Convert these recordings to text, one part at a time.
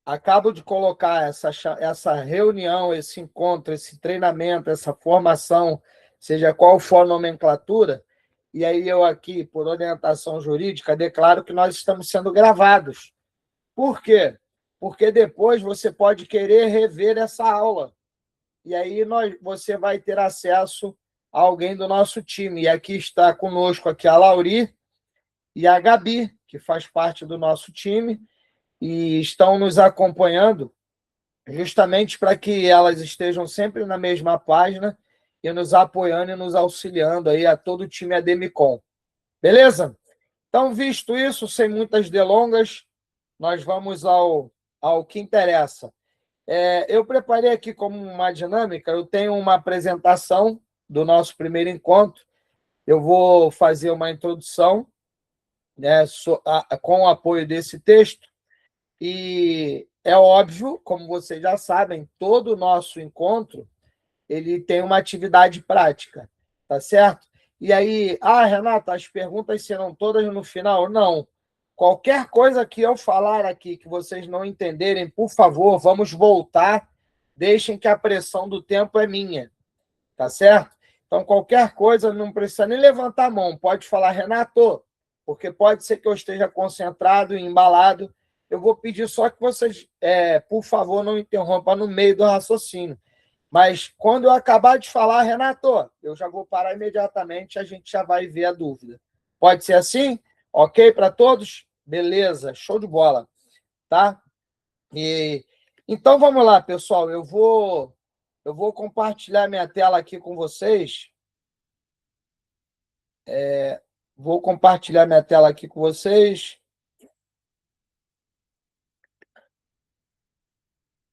acabo de colocar essa reunião, esse encontro, esse treinamento, essa formação, seja qual for a nomenclatura, e aí eu aqui, por orientação jurídica, declaro que nós estamos sendo gravados. Por quê? Porque depois você pode querer rever essa aula. E aí você vai ter acesso a alguém do nosso time. E aqui está conosco aqui a Lauri e a Gabi, que faz parte do nosso time, e estão nos acompanhando justamente para que elas estejam sempre na mesma página e nos apoiando e nos auxiliando aí a todo o time Ademicon. Beleza? Então, visto isso, sem muitas delongas, nós vamos ao que interessa. Eu preparei aqui como uma dinâmica, eu tenho uma apresentação do nosso primeiro encontro, eu vou fazer uma introdução, né, com o apoio desse texto, e é óbvio, como vocês já sabem, todo o nosso encontro ele tem uma atividade prática, tá certo? E aí, Renata, as perguntas serão todas no final? Não. Qualquer coisa que eu falar aqui que vocês não entenderem, por favor, vamos voltar, deixem que a pressão do tempo é minha, tá certo? Então, qualquer coisa, não precisa nem levantar a mão, pode falar, Renato, porque pode ser que eu esteja concentrado e embalado. Eu vou pedir só que vocês, por favor, não interrompam no meio do raciocínio. Mas quando eu acabar de falar, Renato, eu já vou parar imediatamente, a gente já vai ver a dúvida. Pode ser assim? Ok para todos? Beleza, show de bola. Tá? Então, vamos lá, pessoal. Eu vou compartilhar minha tela aqui com vocês. Vou compartilhar minha tela aqui com vocês.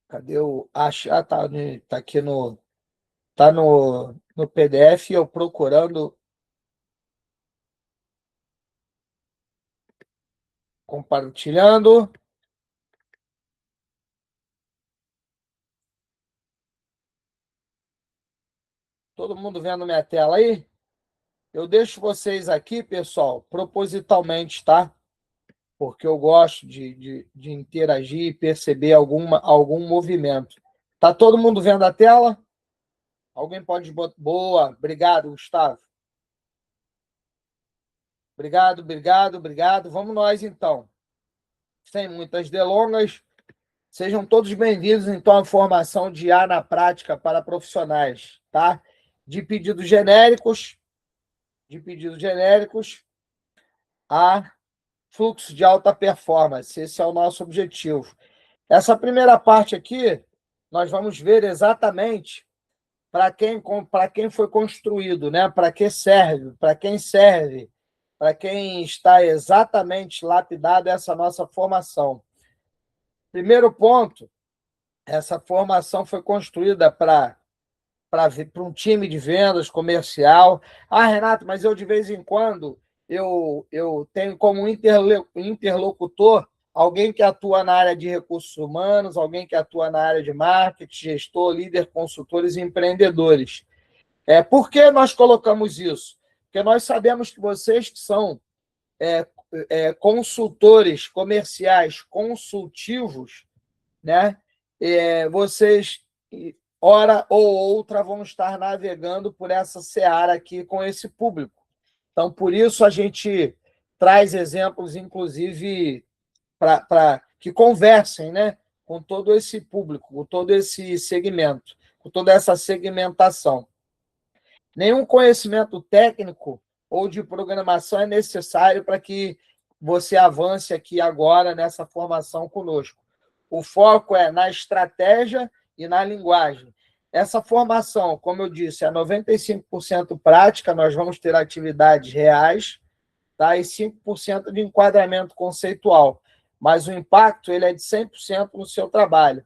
Cadê o... tá aqui no... Tá no PDF, eu procurando... Compartilhando. Todo mundo vendo minha tela aí? Eu deixo vocês aqui, pessoal, propositalmente, tá? Porque eu gosto de interagir e perceber algum movimento. Tá todo mundo vendo a tela? Alguém pode botar... Boa, obrigado, Gustavo. Obrigado. Vamos nós, então. Sem muitas delongas, sejam todos bem-vindos, então, à formação de IA na prática para profissionais, tá? De pedidos genéricos a fluxo de alta performance. Esse é o nosso objetivo. Essa primeira parte aqui, nós vamos ver exatamente para quem foi construído, né? Para que serve, para quem está exatamente lapidado essa nossa formação. Primeiro ponto, essa formação foi construída para um time de vendas comercial. Renato, mas eu, de vez em quando, eu tenho como interlocutor alguém que atua na área de recursos humanos, alguém que atua na área de marketing, gestor, líder, consultores e empreendedores. Por que nós colocamos isso? Porque nós sabemos que vocês que são consultores comerciais consultivos, né? Vocês, hora ou outra, vão estar navegando por essa seara aqui com esse público. Então, por isso, a gente traz exemplos, inclusive, para que conversem, né, com todo esse público, com todo esse segmento, com toda essa segmentação. Nenhum conhecimento técnico ou de programação é necessário para que você avance aqui agora nessa formação conosco. O foco é na estratégia e na linguagem. Essa formação, como eu disse, é 95% prática, nós vamos ter atividades reais, tá? E 5% de enquadramento conceitual. Mas o impacto ele é de 100% no seu trabalho.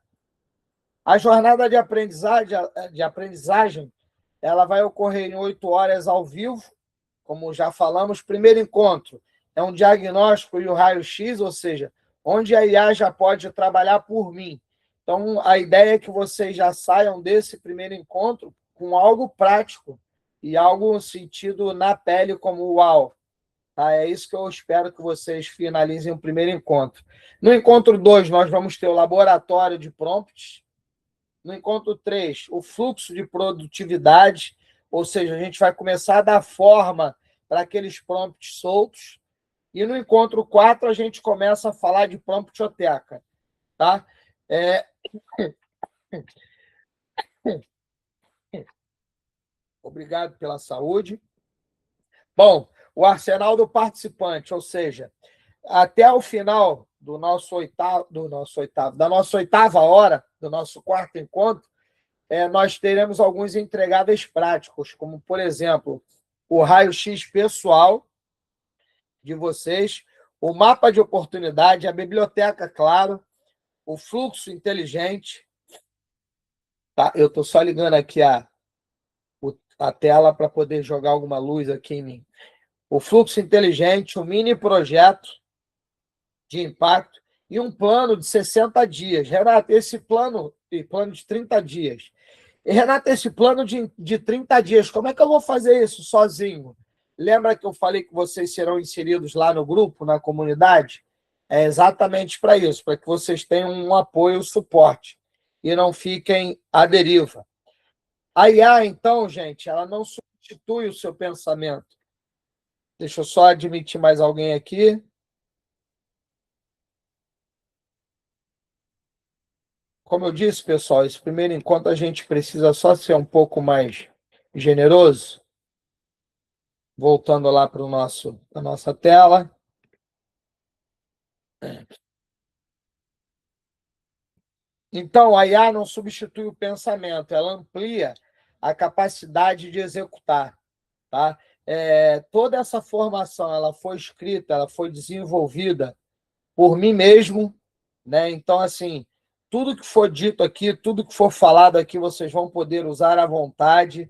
A jornada de aprendizagem ela vai ocorrer em 8 horas ao vivo, como já falamos. Primeiro encontro é um diagnóstico e o raio-x, ou seja, onde a IA já pode trabalhar por mim. Então, a ideia é que vocês já saiam desse primeiro encontro com algo prático e algo sentido na pele como uau. Tá? É isso que eu espero que vocês finalizem o primeiro encontro. No encontro 2, nós vamos ter o laboratório de prompts. No encontro 3, o fluxo de produtividade, ou seja, a gente vai começar a dar forma para aqueles prompts soltos. E no encontro 4, a gente começa a falar de promptoteca. Tá? Obrigado pela saúde. Bom, o arsenal do participante, ou seja, até o final da nossa oitava hora, do nosso quarto encontro, nós teremos alguns entregáveis práticos, como, por exemplo, o raio-x pessoal de vocês, o mapa de oportunidade, a biblioteca, claro, o fluxo inteligente. Tá? Eu estou só ligando aqui a tela para poder jogar alguma luz aqui em mim. O fluxo inteligente, o mini projeto de impacto e um plano de 60 dias. Renato, esse plano de 30 dias. E, Renato, esse plano de 30 dias, como é que eu vou fazer isso sozinho? Lembra que eu falei que vocês serão inseridos lá no grupo, na comunidade? É exatamente para isso, para que vocês tenham um apoio, suporte e não fiquem à deriva. A IA, então, gente, ela não substitui o seu pensamento. Deixa eu só admitir mais alguém aqui. Como eu disse, pessoal, esse primeiro encontro a gente precisa só ser um pouco mais generoso. Voltando lá para a nossa tela. Então, a IA não substitui o pensamento, ela amplia a capacidade de executar. Tá? Toda essa formação ela foi escrita, ela foi desenvolvida por mim mesmo. Né? Então, assim, tudo que for dito aqui, tudo que for falado aqui, vocês vão poder usar à vontade.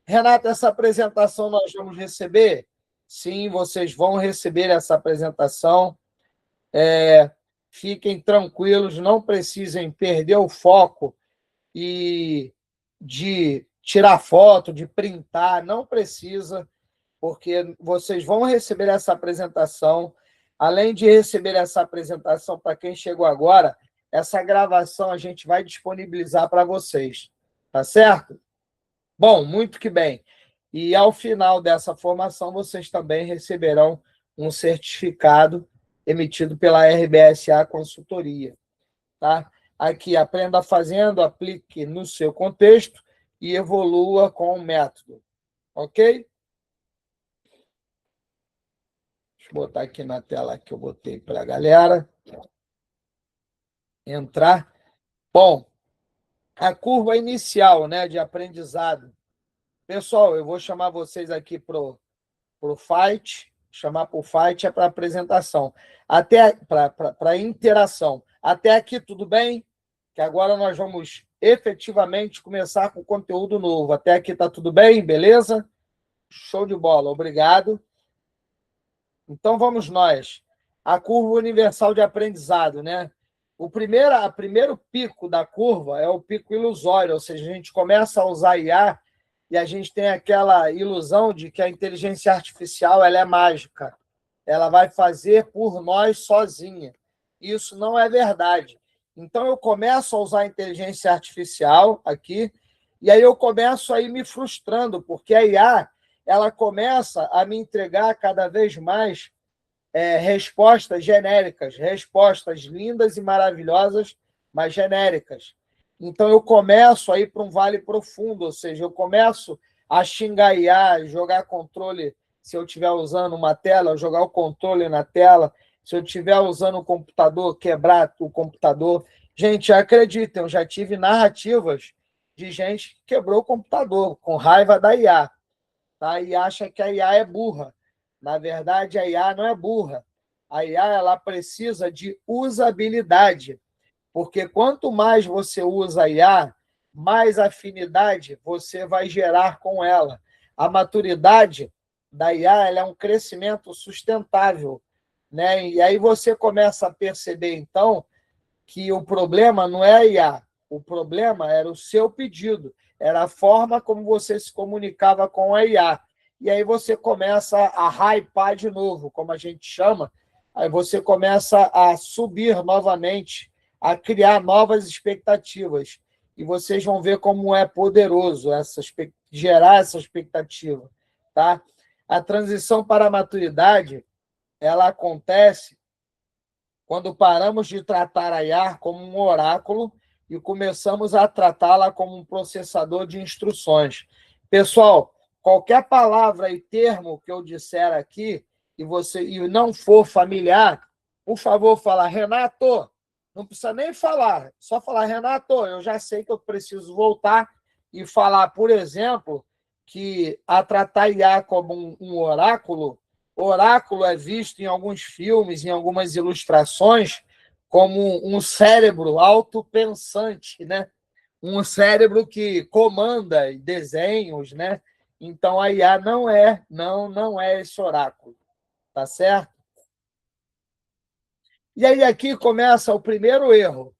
Renato, essa apresentação nós vamos receber? Sim, vocês vão receber essa apresentação. Fiquem tranquilos, não precisem perder o foco e de tirar foto, de printar, não precisa, porque vocês vão receber essa apresentação. Além de receber essa apresentação, para quem chegou agora, essa gravação a gente vai disponibilizar para vocês. Tá certo? Bom, muito que bem. E ao final dessa formação, vocês também receberão um certificado emitido pela RBSA Consultoria. Tá? Aqui, aprenda fazendo, aplique no seu contexto e evolua com o método. Ok? Deixa eu botar aqui na tela que eu botei para a galera entrar. Bom, a curva inicial, né, de aprendizado. Pessoal, eu vou chamar vocês aqui para o Fight. Chamar para o Fight é para apresentação. Até para interação. Até aqui, tudo bem? Que agora nós vamos efetivamente começar com conteúdo novo. Até aqui está tudo bem? Beleza? Show de bola. Obrigado. Então, vamos nós. A curva universal de aprendizado, né? O primeiro pico da curva é o pico ilusório, ou seja, a gente começa a usar IA e a gente tem aquela ilusão de que a inteligência artificial ela é mágica. Ela vai fazer por nós sozinha. Isso não é verdade. Então, eu começo a usar a inteligência artificial aqui, e aí eu começo a ir me frustrando, porque a IA ela começa a me entregar cada vez mais respostas genéricas, respostas lindas e maravilhosas, mas genéricas. Então, eu começo a ir para um vale profundo, ou seja, eu começo a xingar IA, jogar controle, se eu estiver usando uma tela, jogar o controle na tela, se eu estiver usando o computador, quebrar o computador. Gente, acreditem, eu já tive narrativas de gente que quebrou o computador com raiva da IA, tá? E acha que a IA é burra. Na verdade, a IA não é burra. A IA ela precisa de usabilidade, porque quanto mais você usa a IA, mais afinidade você vai gerar com ela. A maturidade da IA ela é um crescimento sustentável, né? E aí você começa a perceber, então, que o problema não é a IA, o problema era o seu pedido, era a forma como você se comunicava com a IA. e aí você começa a hypar de novo, como a gente chama, aí você começa a subir novamente, a criar novas expectativas. E vocês vão ver como é poderoso gerar essa expectativa. Tá? A transição para a maturidade, ela acontece quando paramos de tratar a IA como um oráculo e começamos a tratá-la como um processador de instruções. Pessoal, qualquer palavra e termo que eu disser aqui e não for familiar, por favor, fala, Renato, não precisa nem falar, só falar, Renato, eu já sei que eu preciso voltar e falar, por exemplo, que a tratar IA como um oráculo. Oráculo é visto em alguns filmes, em algumas ilustrações, como um cérebro autopensante, né? Um cérebro que comanda desenhos, né? Então a IA não é esse oráculo, tá certo? E aí aqui começa o primeiro erro,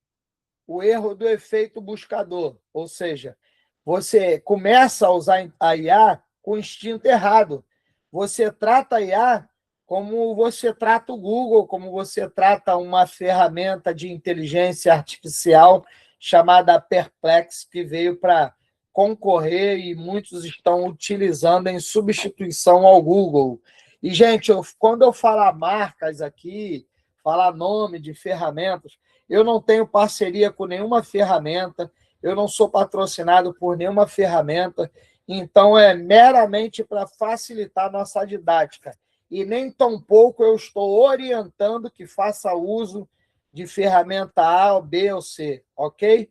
o erro do efeito buscador, ou seja, você começa a usar a IA com o instinto errado. Você trata a IA como você trata o Google, como você trata uma ferramenta de inteligência artificial chamada Perplex, que veio para concorrer e muitos estão utilizando em substituição ao Google. E, gente, quando eu falar marcas aqui, falar nome de ferramentas, eu não tenho parceria com nenhuma ferramenta, eu não sou patrocinado por nenhuma ferramenta, então é meramente para facilitar a nossa didática. E nem tampouco eu estou orientando que faça uso de ferramenta A, B ou C, ok?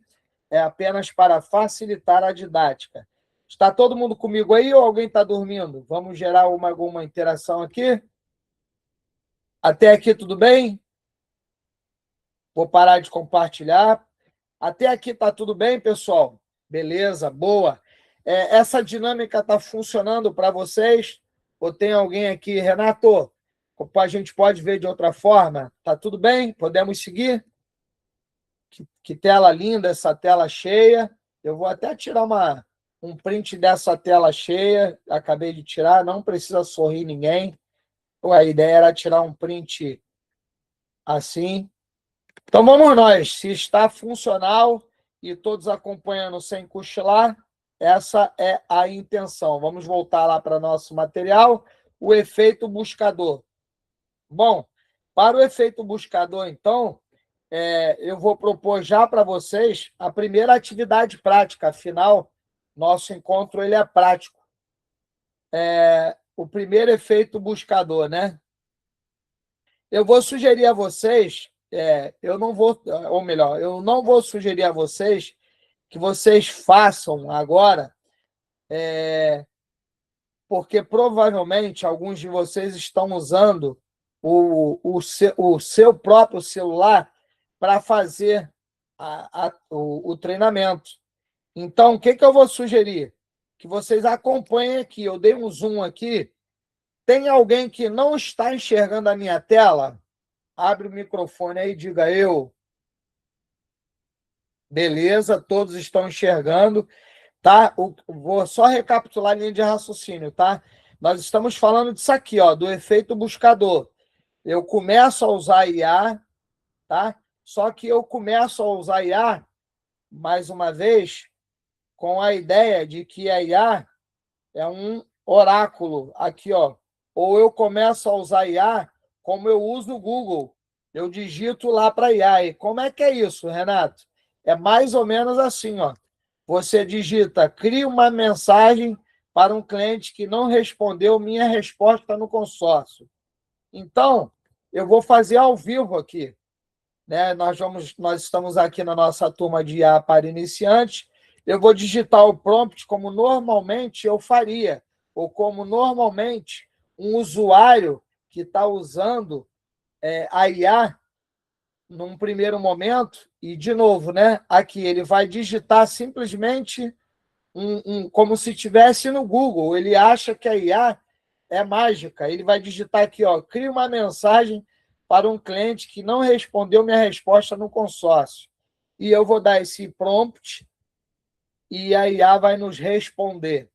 É apenas para facilitar a didática. Está todo mundo comigo aí ou alguém está dormindo? Vamos gerar alguma interação aqui? Até aqui tudo bem? Vou parar de compartilhar. Até aqui está tudo bem, pessoal? Beleza, boa. Essa dinâmica está funcionando para vocês? Ou tem alguém aqui, Renato? A gente pode ver de outra forma? Está tudo bem? Podemos seguir? Que tela linda, essa tela cheia. Eu vou até tirar um print dessa tela cheia. Acabei de tirar, não precisa sorrir ninguém. A ideia era tirar um print assim. Então vamos nós, se está funcional e todos acompanhando sem cochilar, essa é a intenção. Vamos voltar lá para nosso material, o efeito buscador. Bom, para o efeito buscador, então, eu vou propor já para vocês a primeira atividade prática, afinal, nosso encontro ele é prático. O primeiro efeito buscador, né? Eu vou sugerir a vocês, eu não vou, ou melhor, eu não vou sugerir a vocês que vocês façam agora, porque provavelmente alguns de vocês estão usando o seu próprio celular para fazer o treinamento. Então, o que eu vou sugerir? Que vocês acompanhem aqui. Eu dei um zoom aqui. Tem alguém que não está enxergando a minha tela? Abre o microfone aí e diga eu. Beleza, todos estão enxergando. Tá? Vou só recapitular a linha de raciocínio, tá? Nós estamos falando disso aqui, ó, do efeito buscador. Eu começo a usar IA, tá? Só que eu começo a usar IA, mais uma vez, com a ideia de que a IA é um oráculo. Aqui, ó. Ou eu começo a usar IA como eu uso o Google. Eu digito lá para IA. E como é que é isso, Renato? É mais ou menos assim, ó. Você digita, cria uma mensagem para um cliente que não respondeu minha resposta no consórcio. Então, eu vou fazer ao vivo aqui. Né? Nós estamos aqui na nossa turma de IA para iniciantes. Eu vou digitar o prompt como normalmente eu faria, ou como normalmente um usuário que está usando a IA num primeiro momento, e, de novo, né? Aqui ele vai digitar simplesmente como se estivesse no Google. Ele acha que a IA é mágica. Ele vai digitar aqui, ó, cria uma mensagem para um cliente que não respondeu minha resposta no consórcio. E eu vou dar esse prompt e a IA vai nos responder.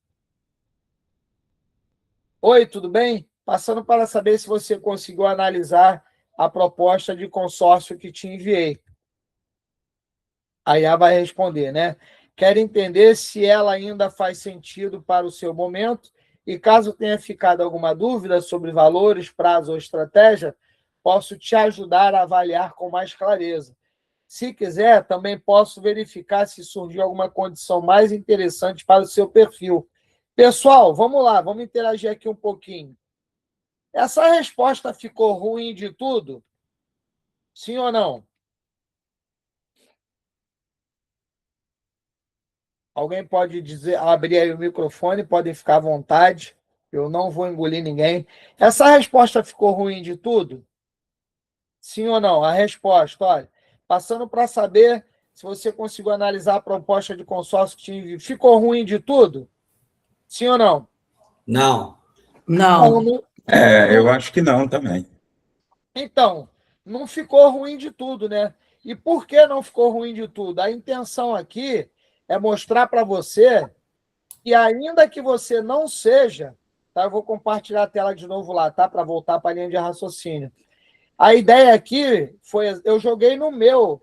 Oi, tudo bem? Passando para saber se você conseguiu analisar a proposta de consórcio que te enviei. A IA vai responder, né? Quero entender se ela ainda faz sentido para o seu momento e caso tenha ficado alguma dúvida sobre valores, prazo ou estratégia, posso te ajudar a avaliar com mais clareza. Se quiser, também posso verificar se surgiu alguma condição mais interessante para o seu perfil. Pessoal, vamos lá, vamos interagir aqui um pouquinho. Essa resposta ficou ruim de tudo? Sim ou não? Alguém pode dizer, abrir aí o microfone, podem ficar à vontade. Eu não vou engolir ninguém. Essa resposta ficou ruim de tudo? Sim ou não? A resposta, olha, passando para saber se você conseguiu analisar a proposta de consórcio que te enviou. Ficou ruim de tudo? Sim ou não? Não. Não, Não. Eu acho que não também. então, não ficou ruim de tudo, né? E por que não ficou ruim de tudo? A intenção aqui é mostrar para você que, ainda que você não seja, tá? Eu vou compartilhar a tela de novo lá, tá? Para voltar para a linha de raciocínio. A ideia aqui foi, eu joguei no meu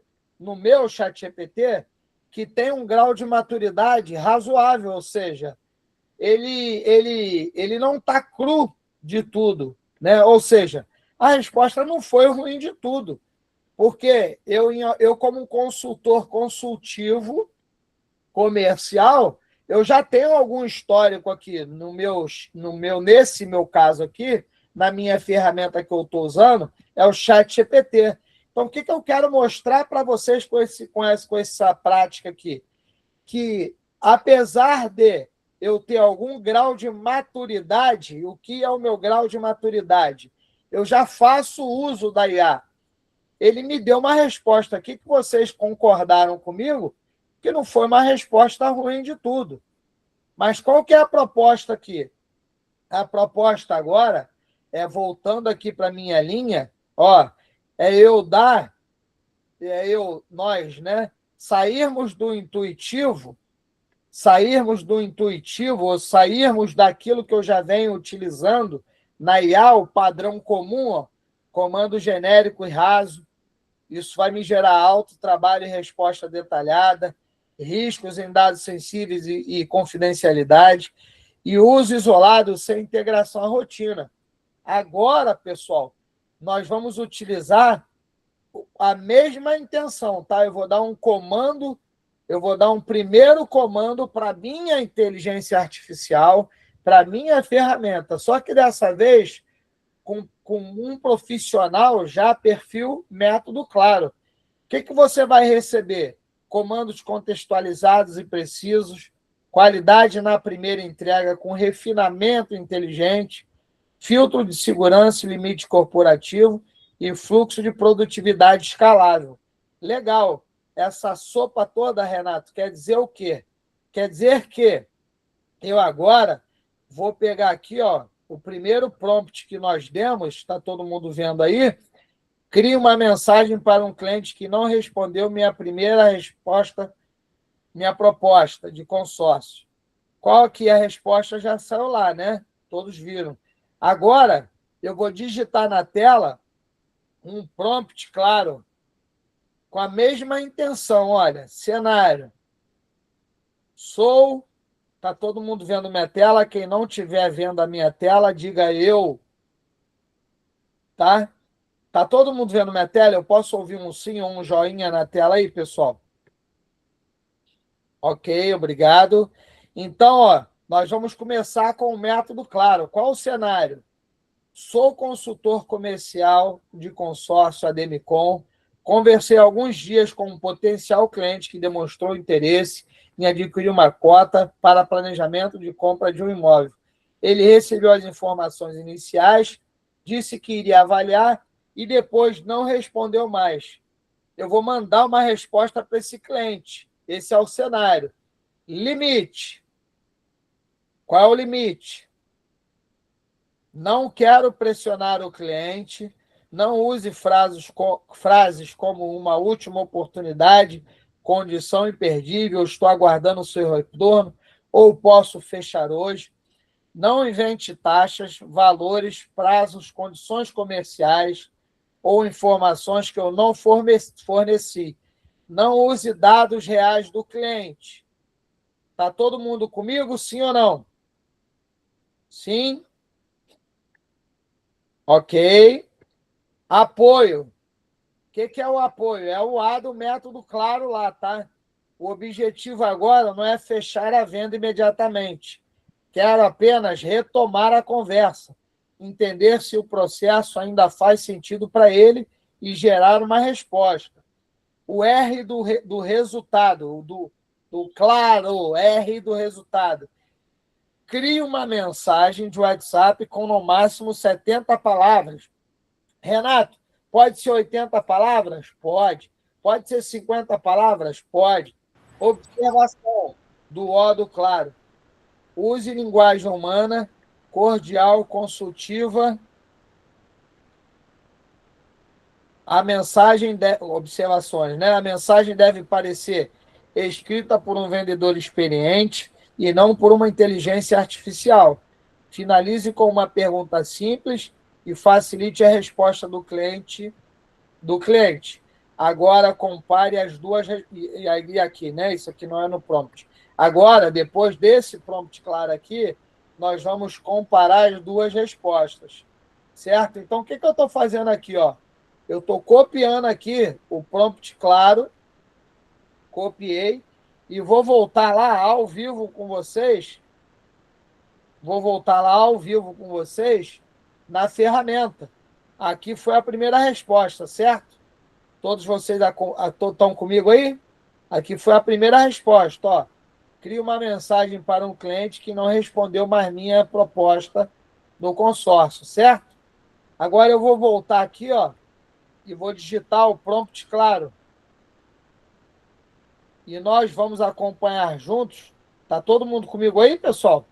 chat GPT, que tem um grau de maturidade razoável, ou seja, ele não está cru de tudo, né? Ou seja, a resposta não foi ruim de tudo, porque eu como um consultor consultivo comercial, eu já tenho algum histórico aqui nesse meu caso aqui, na minha ferramenta que eu estou usando, é o Chat GPT. Então, o que eu quero mostrar para vocês com essa prática aqui? Que, apesar de eu ter algum grau de maturidade, o que é o meu grau de maturidade? Eu já faço uso da IA. Ele me deu uma resposta aqui que vocês concordaram comigo, que não foi uma resposta ruim de tudo. Mas qual que é a proposta aqui? A proposta agora é, voltando aqui para a minha linha, ó, nós, né, sairmos do intuitivo, ou sairmos daquilo que eu já venho utilizando na IA, o padrão comum, ó, comando genérico e raso. Isso vai me gerar alto trabalho e resposta detalhada, riscos em dados sensíveis e confidencialidade, e uso isolado sem integração à rotina. Agora, pessoal, nós vamos utilizar a mesma intenção, tá? Eu vou dar um primeiro comando para minha inteligência artificial, para minha ferramenta. Só que dessa vez, com um profissional já perfil método claro. O que você vai receber? Comandos contextualizados e precisos, qualidade na primeira entrega com refinamento inteligente, filtro de segurança e limite corporativo e fluxo de produtividade escalável. Legal. Essa sopa toda, Renato, quer dizer o quê? Quer dizer que eu agora vou pegar aqui, ó, o primeiro prompt que nós demos, está todo mundo vendo aí? Crie uma mensagem para um cliente que não respondeu minha primeira resposta, minha proposta de consórcio. Qual que é a resposta? Já saiu lá, né? Todos viram. Agora, eu vou digitar na tela um prompt, claro, com a mesma intenção. Olha, cenário. Está todo mundo vendo minha tela? Quem não estiver vendo a minha tela, diga eu. Tá? Tá todo mundo vendo minha tela? Eu posso ouvir um sim ou um joinha na tela aí, pessoal? Ok, obrigado. Então, ó, nós vamos começar com o método claro. Qual o cenário? Sou consultor comercial de consórcio Ademicon. Conversei há alguns dias com um potencial cliente que demonstrou interesse em adquirir uma cota para planejamento de compra de um imóvel. Ele recebeu as informações iniciais, disse que iria avaliar e depois não respondeu mais. Eu vou mandar uma resposta para esse cliente. Esse é o cenário. Limite. Qual é o limite? Não quero pressionar o cliente, não use frases como uma última oportunidade, condição imperdível, estou aguardando o seu retorno, ou posso fechar hoje. Não invente taxas, valores, prazos, condições comerciais ou informações que eu não forneci. Não use dados reais do cliente. Está todo mundo comigo, sim ou não? Sim? Ok. Apoio. O que é o apoio? É o A do método claro lá, tá? O objetivo agora não é fechar a venda imediatamente. Quero apenas retomar a conversa, entender se o processo ainda faz sentido para ele e gerar uma resposta. O R do resultado, do claro, R do resultado. Crie uma mensagem de WhatsApp com no máximo 70 palavras. Renato, pode ser 80 palavras? Pode. Pode ser 50 palavras? Pode. Observação do O do claro. Use linguagem humana, cordial, consultiva. A mensagem observações, né? A mensagem deve parecer escrita por um vendedor experiente e não por uma inteligência artificial. Finalize com uma pergunta simples e facilite a resposta do cliente. Agora compare as duas e aqui, né? Isso aqui não é no prompt. Agora, depois desse prompt claro aqui, nós vamos comparar as duas respostas, certo? Então, o que eu estou fazendo aqui, ó? Eu estou copiando aqui o prompt claro, copiei, e vou voltar lá ao vivo com vocês. Vou voltar lá ao vivo com vocês na ferramenta. Aqui foi a primeira resposta, certo? Todos vocês estão comigo aí? Aqui foi a primeira resposta, ó. Cria uma mensagem para um cliente que não respondeu mais minha proposta do consórcio, certo? Agora eu vou voltar aqui, ó, e vou digitar o prompt claro. E nós vamos acompanhar juntos. Tá todo mundo comigo aí, pessoal?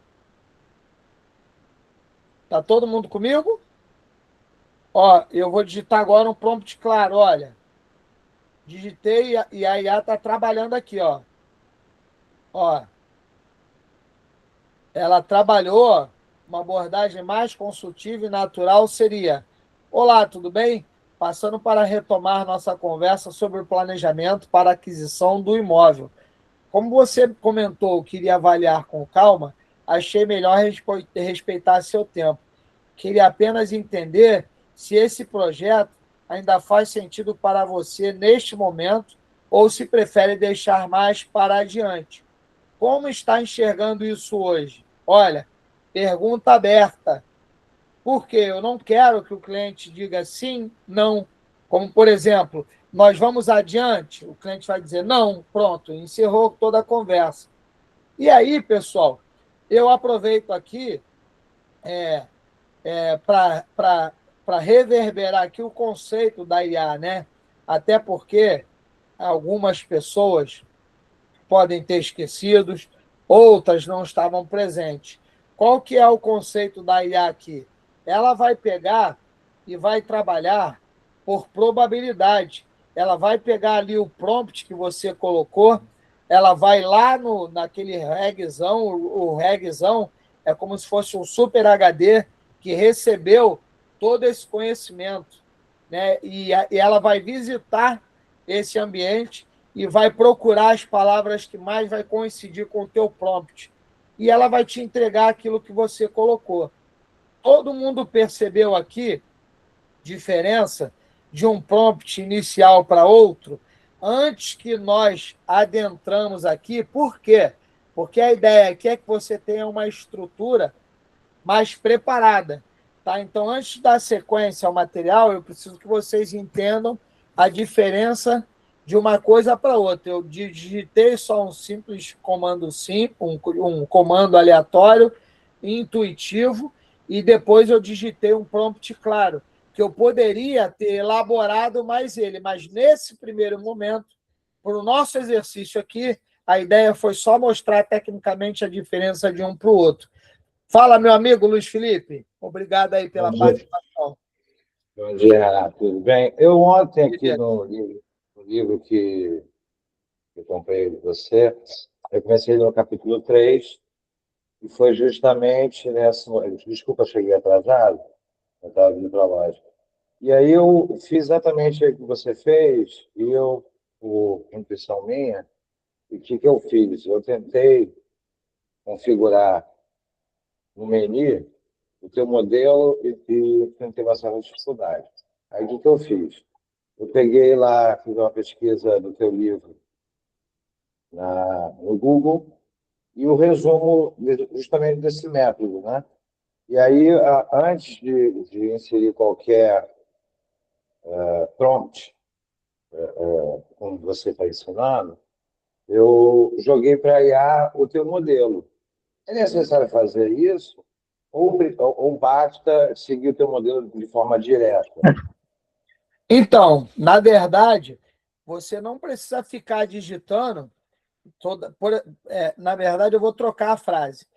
Tá todo mundo comigo? Ó, eu vou digitar agora um prompt claro, olha. Digitei e a IA está trabalhando aqui, ó. Ó, ela trabalhou uma abordagem mais consultiva e natural seria: olá, tudo bem? Passando para retomar nossa conversa sobre o planejamento para a aquisição do imóvel. Como você comentou que iria avaliar com calma, achei melhor respeitar seu tempo. Queria apenas entender se esse projeto ainda faz sentido para você neste momento ou se prefere deixar mais para adiante. Como está enxergando isso hoje? Olha, pergunta aberta. Por quê? Eu não quero que o cliente diga sim, não. Como, por exemplo, nós vamos adiante, o cliente vai dizer não, pronto, encerrou toda a conversa. E aí, pessoal, eu aproveito aqui para reverberar aqui o conceito da IA, né? Até porque algumas pessoas podem ter esquecido, outras não estavam presentes. Qual que é o conceito da IA aqui? Ela vai pegar e vai trabalhar por probabilidade. Ela vai pegar ali o prompt que você colocou, ela vai lá naquele regzão, o regzão é como se fosse um super HD que recebeu todo esse conhecimento, né? E ela vai visitar esse ambiente e vai procurar as palavras que mais vai coincidir com o teu prompt. E ela vai te entregar aquilo que você colocou. Todo mundo percebeu aqui diferença de um prompt inicial para outro antes que nós adentramos aqui. Por quê? Porque a ideia aqui é que você tenha uma estrutura mais preparada. Tá? Então, antes da sequência ao material, eu preciso que vocês entendam a diferença de uma coisa para outra. Eu digitei só um simples comando simples, um comando aleatório, intuitivo, e depois eu digitei um prompt claro, que eu poderia ter elaborado mais ele, mas nesse primeiro momento, para o nosso exercício aqui, a ideia foi só mostrar tecnicamente a diferença de um para o outro. Fala, meu amigo Luiz Felipe. Obrigado aí pela participação. Bom dia, Renato. Tudo bem? Eu ontem, aqui no livro que eu comprei de você, eu comecei no capítulo 3 E foi justamente nessa... Desculpa, cheguei atrasado, eu estava vindo para a loja. E aí eu fiz exatamente o que você fez, e eu, por intuição minha, e o que eu fiz? Eu tentei configurar no menu o teu modelo e tentei bastante dificuldade. Aí o que eu fiz? Eu peguei lá, fiz uma pesquisa do teu livro no Google e o resumo justamente desse método, né? E aí, antes de inserir qualquer prompt, como você está ensinando, eu joguei para a IA o teu modelo. É necessário fazer isso ou basta seguir o teu modelo de forma direta? Então, na verdade, você não precisa ficar digitando na verdade, eu vou trocar a frase.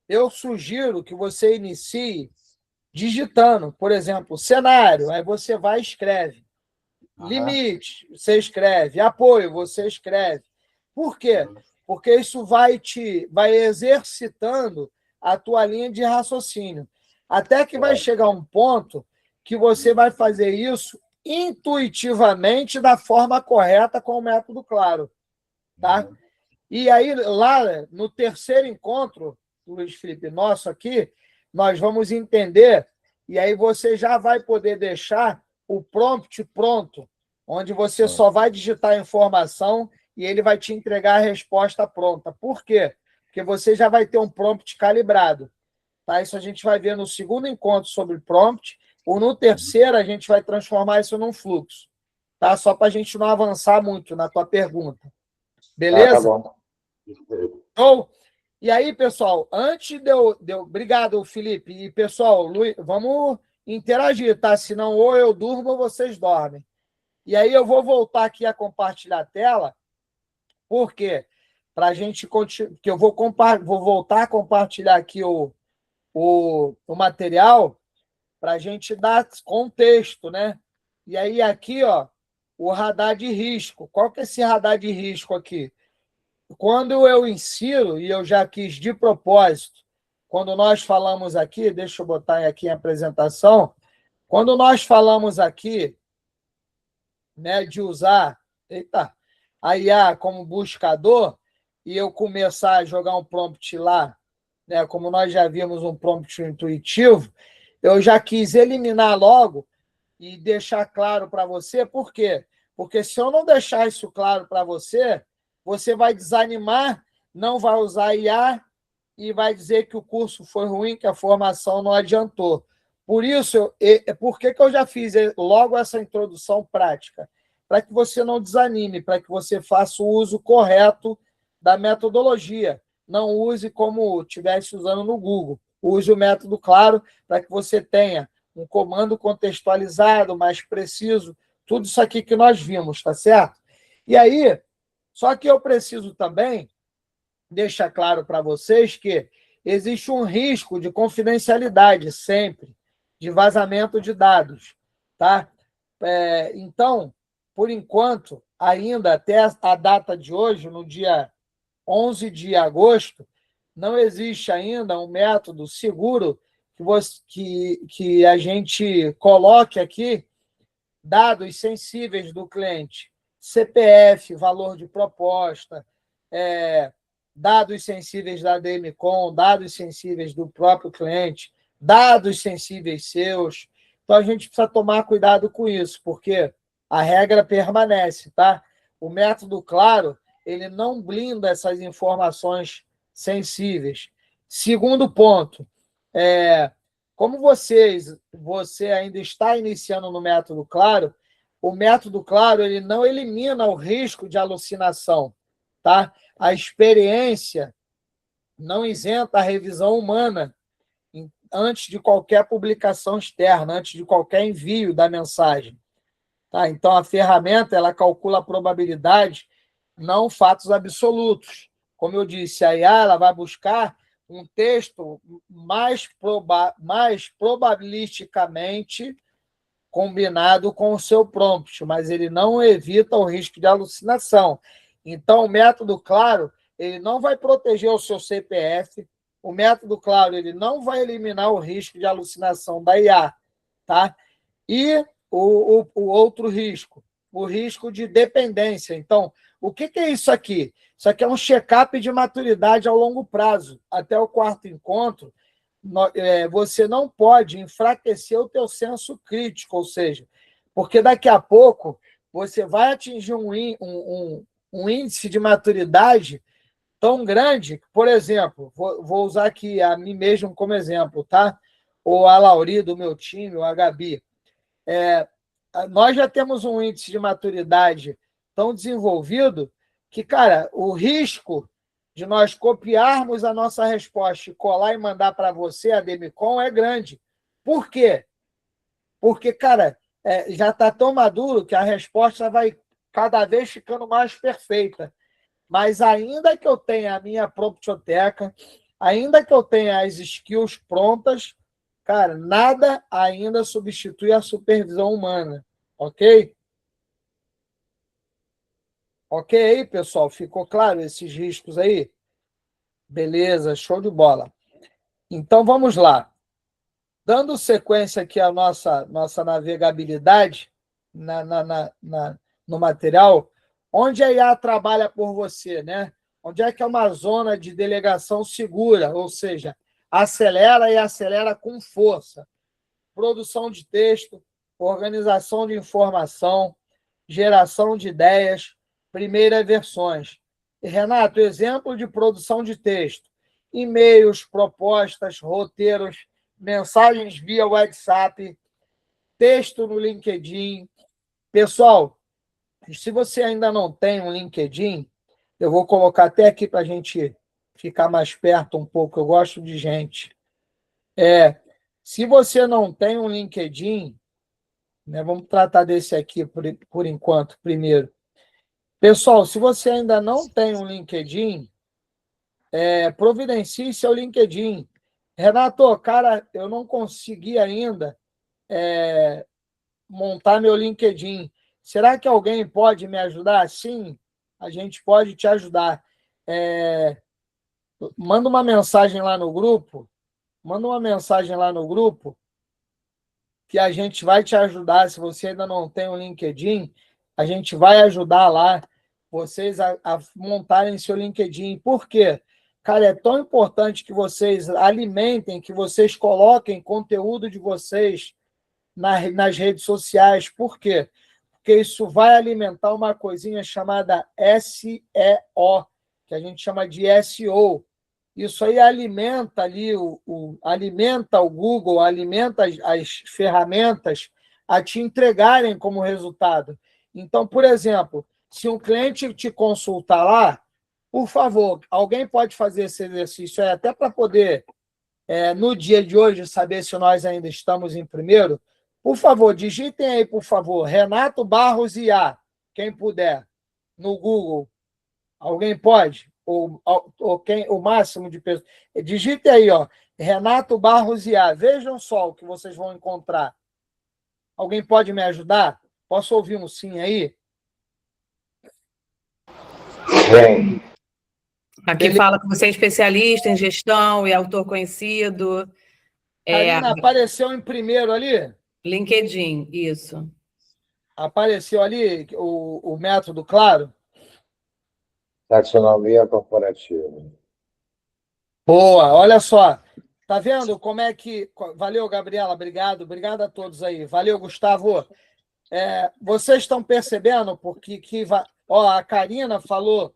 Eu sugiro que você inicie digitando, por exemplo, cenário, aí você vai e escreve. Limite, você escreve. Apoio, você escreve. Por quê? Porque isso vai exercitando a tua linha de raciocínio. Até que vai chegar um ponto que você vai fazer isso intuitivamente da forma correta com o método claro. Tá? E aí, lá no terceiro encontro, Luiz Felipe, nosso aqui, nós vamos entender, e aí você já vai poder deixar o prompt pronto, onde você só vai digitar a informação e ele vai te entregar a resposta pronta. Por quê? Porque você já vai ter um prompt calibrado. Tá? Isso a gente vai ver no segundo encontro sobre prompt, ou no terceiro a gente vai transformar isso num fluxo. Tá? Só para a gente não avançar muito na tua pergunta. Beleza? Tá bom. Então, e aí, pessoal, antes de eu... Obrigado, Felipe. E, pessoal, Luiz, vamos interagir, tá? Senão ou eu durmo ou vocês dormem. E aí eu vou voltar aqui a compartilhar a tela, por quê? Para a gente continuar, que eu vou voltar a compartilhar aqui o material para a gente dar contexto, né? E aí aqui, ó, o radar de risco. Qual que é esse radar de risco aqui? Quando eu insiro, e eu já quis de propósito, quando nós falamos aqui, deixa eu botar aqui a apresentação, quando nós falamos aqui, né, de usar a IA como buscador, e eu começar a jogar um prompt lá, né, como nós já vimos um prompt intuitivo, eu já quis eliminar logo e deixar claro para você, por quê? Porque se eu não deixar isso claro para você, você vai desanimar, não vai usar IA e vai dizer que o curso foi ruim, que a formação não adiantou. Por isso, por que eu já fiz logo essa introdução prática? Para que você não desanime, para que você faça o uso correto da metodologia. Não use como estivesse usando no Google. Use o método claro para que você tenha um comando contextualizado, mais preciso, tudo isso aqui que nós vimos, tá certo? E aí, só que eu preciso também deixar claro para vocês que existe um risco de confidencialidade sempre, de vazamento de dados, tá? Então, por enquanto, ainda até a data de hoje, no dia 11 de agosto, não existe ainda um método seguro que a gente coloque aqui dados sensíveis do cliente, CPF, valor de proposta, dados sensíveis da DMCOM, dados sensíveis do próprio cliente, dados sensíveis seus. Então, a gente precisa tomar cuidado com isso, porque a regra permanece, tá? O método claro, ele não blinda essas informações sensíveis. Segundo ponto, como você ainda está iniciando no método claro, o método claro ele não elimina o risco de alucinação, tá? A experiência não isenta a revisão humana antes de qualquer publicação externa, antes de qualquer envio da mensagem. Tá? Então, a ferramenta ela calcula a probabilidade, não fatos absolutos. Como eu disse, a IA ela vai buscar um texto mais probabilisticamente combinado com o seu prompt, mas ele não evita o risco de alucinação. Então, o método claro, ele não vai proteger o seu CPF, o método claro, ele não vai eliminar o risco de alucinação da IA, tá? E o outro risco, o risco de dependência. Então, o que é isso aqui? Isso aqui é um check-up de maturidade ao longo prazo. Até o 4º encontro, você não pode enfraquecer o teu senso crítico, ou seja, porque daqui a pouco você vai atingir um índice de maturidade tão grande, por exemplo, vou usar aqui a mim mesmo como exemplo, tá? Ou a Lauri do meu time, ou a Gabi. Nós já temos um índice de maturidade tão desenvolvido que, cara, o risco de nós copiarmos a nossa resposta e colar e mandar para você, a Demicon, é grande. Por quê? Porque, cara, já está tão maduro que a resposta vai cada vez ficando mais perfeita. Mas ainda que eu tenha a minha promptoteca, ainda que eu tenha as skills prontas, cara, nada ainda substitui a supervisão humana, ok? Ok aí, pessoal? Ficou claro esses riscos aí? Beleza, show de bola. Então, vamos lá. Dando sequência aqui à nossa navegabilidade no material, onde a IA trabalha por você, né? Onde é que é uma zona de delegação segura, ou seja, acelera e acelera com força. Produção de texto, organização de informação, geração de ideias, primeiras versões. E, Renato, exemplo de produção de texto: e-mails, propostas, roteiros, mensagens via WhatsApp, texto no LinkedIn. Pessoal, se você ainda não tem um LinkedIn, eu vou colocar até aqui para a gente ficar mais perto um pouco. Eu gosto de gente. Se você não tem um LinkedIn, né, vamos tratar desse aqui por enquanto, primeiro. Pessoal, se você ainda não tem um LinkedIn, providencie seu LinkedIn. Renato, cara, eu não consegui ainda montar meu LinkedIn. Será que alguém pode me ajudar? Sim, a gente pode te ajudar. Manda uma mensagem lá no grupo. Manda uma mensagem lá no grupo que a gente vai te ajudar. Se você ainda não tem um LinkedIn, a gente vai ajudar lá vocês a montarem seu LinkedIn. Por quê? Cara, é tão importante que vocês alimentem, que vocês coloquem conteúdo de vocês nas redes sociais. Por quê? Porque isso vai alimentar uma coisinha chamada SEO, que a gente chama de SEO. Isso aí alimenta ali, alimenta o Google, alimenta as ferramentas a te entregarem como resultado. Então, por exemplo, se um cliente te consultar lá, por favor, alguém pode fazer esse exercício aí, até para poder, no dia de hoje, saber se nós ainda estamos em primeiro. Por favor, digitem aí, por favor, Renato Barros IA, quem puder, no Google. Alguém pode? Ou quem, o máximo de pessoas. Digite aí, ó, Renato Barros IA. Vejam só o que vocês vão encontrar. Alguém pode me ajudar? Posso ouvir um sim aí? Bem. Aqui fala que você é especialista em gestão e autor conhecido. Karina, apareceu em primeiro ali? LinkedIn, isso. Apareceu ali o método claro? Taxonomia corporativa. Boa, olha só. Tá vendo como é que... Valeu, Gabriela, obrigado. Obrigado a todos aí. Valeu, Gustavo. Vocês estão percebendo porque a Karina falou,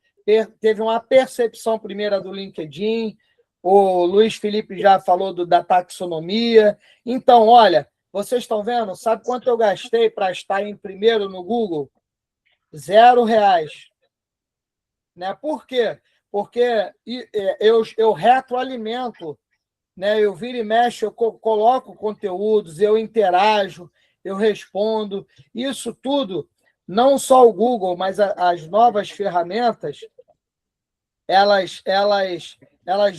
teve uma percepção primeira do LinkedIn, o Luiz Felipe já falou da taxonomia. Então, olha, vocês estão vendo? Sabe quanto eu gastei para estar em primeiro no Google? R$0. Né? Por quê? Porque eu retroalimento, né? Eu viro e mexo, eu coloco conteúdos, eu interajo, eu respondo. Isso tudo, não só o Google, mas as novas ferramentas, elas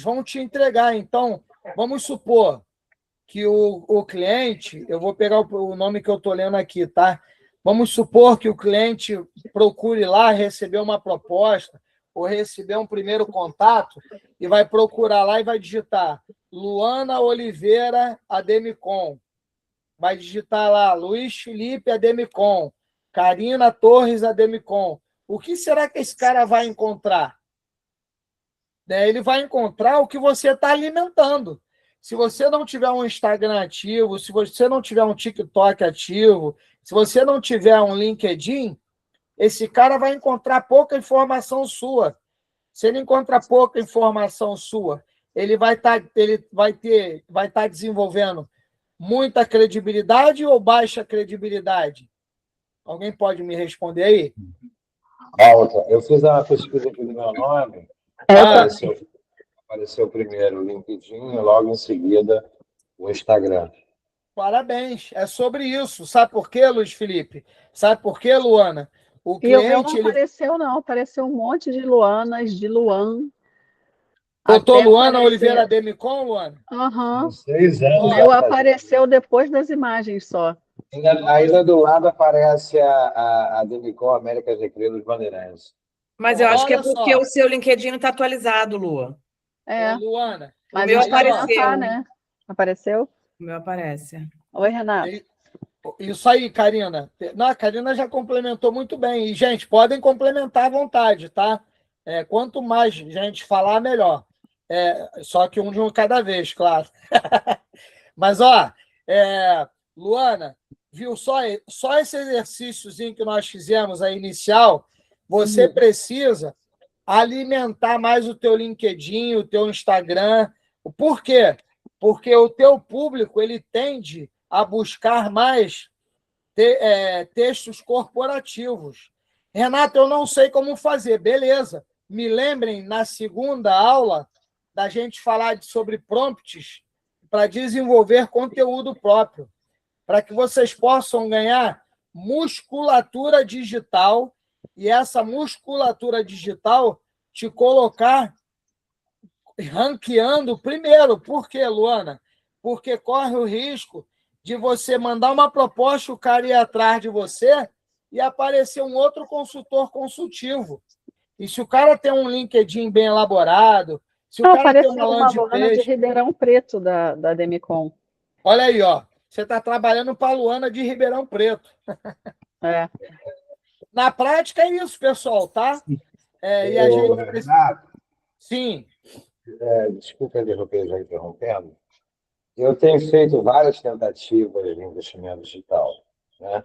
vão te entregar. Então, vamos supor que o cliente, eu vou pegar o nome que eu estou lendo aqui, tá? Vamos supor que o cliente procure lá receber uma proposta, ou receber um primeiro contato e vai procurar lá e vai digitar Luana Oliveira Ademicon. Vai digitar lá Luiz Felipe Ademicon, Karina Torres Ademicon. O que será que esse cara vai encontrar? Ele vai encontrar o que você está alimentando. Se você não tiver um Instagram ativo, se você não tiver um TikTok ativo, se você não tiver um LinkedIn, esse cara vai encontrar pouca informação sua. Se ele encontra pouca informação sua, ele vai estar desenvolvendo muita credibilidade ou baixa credibilidade? Alguém pode me responder aí? Alta. Eu fiz uma pesquisa aqui do meu nome. Apareceu primeiro o LinkedIn e logo em seguida o Instagram. Parabéns. É sobre isso. Sabe por quê, Luiz Felipe? Sabe por quê, Luana? O E o meu cliente, não apareceu, não. Apareceu um monte de Luanas, de Luan. Botou Até Luana aparecer- Oliveira Demicon, Luana? Aham. 6 O anos. meu apareceu depois das imagens só. Ainda do lado aparece a Demicon América Recreio dos Bandeirantes. Mas eu acho que é Olha porque só. o seu LinkedIn não está atualizado, Lua. É, Ô, Luana, mas meu o Instagram apareceu. tá, né? Apareceu? O meu aparece. Oi, Renato. isso aí, Karina. Não, a Karina já complementou muito bem. E, gente, podem complementar à vontade, tá? Quanto mais gente falar, melhor. Só que um de um cada vez, claro. Mas, Luana, viu? Só esse exercíciozinho que nós fizemos aí inicial, você precisa alimentar mais o teu LinkedIn, o teu Instagram. Por quê? Porque o teu público ele tende a buscar mais textos corporativos. Renato, eu não sei como fazer. Beleza. Me lembrem, na segunda aula, da gente falar sobre prompts para desenvolver conteúdo próprio, para que vocês possam ganhar musculatura digital e essa musculatura digital te colocar ranqueando primeiro. Por quê, Luana? Porque corre o risco de você mandar uma proposta, o cara ir atrás de você e aparecer um outro consultor consultivo. E se o cara tem um LinkedIn bem elaborado, se o cara tem uma Apareceu uma landing Luana de page... Ribeirão Preto da Demicon. Olha aí, ó. Você está trabalhando para a Luana de Ribeirão Preto. É. Na prática é isso, pessoal, tá? E a gente... Renato, Sim. desculpa interromper, já interrompendo. Eu tenho feito várias tentativas de investimento digital, né?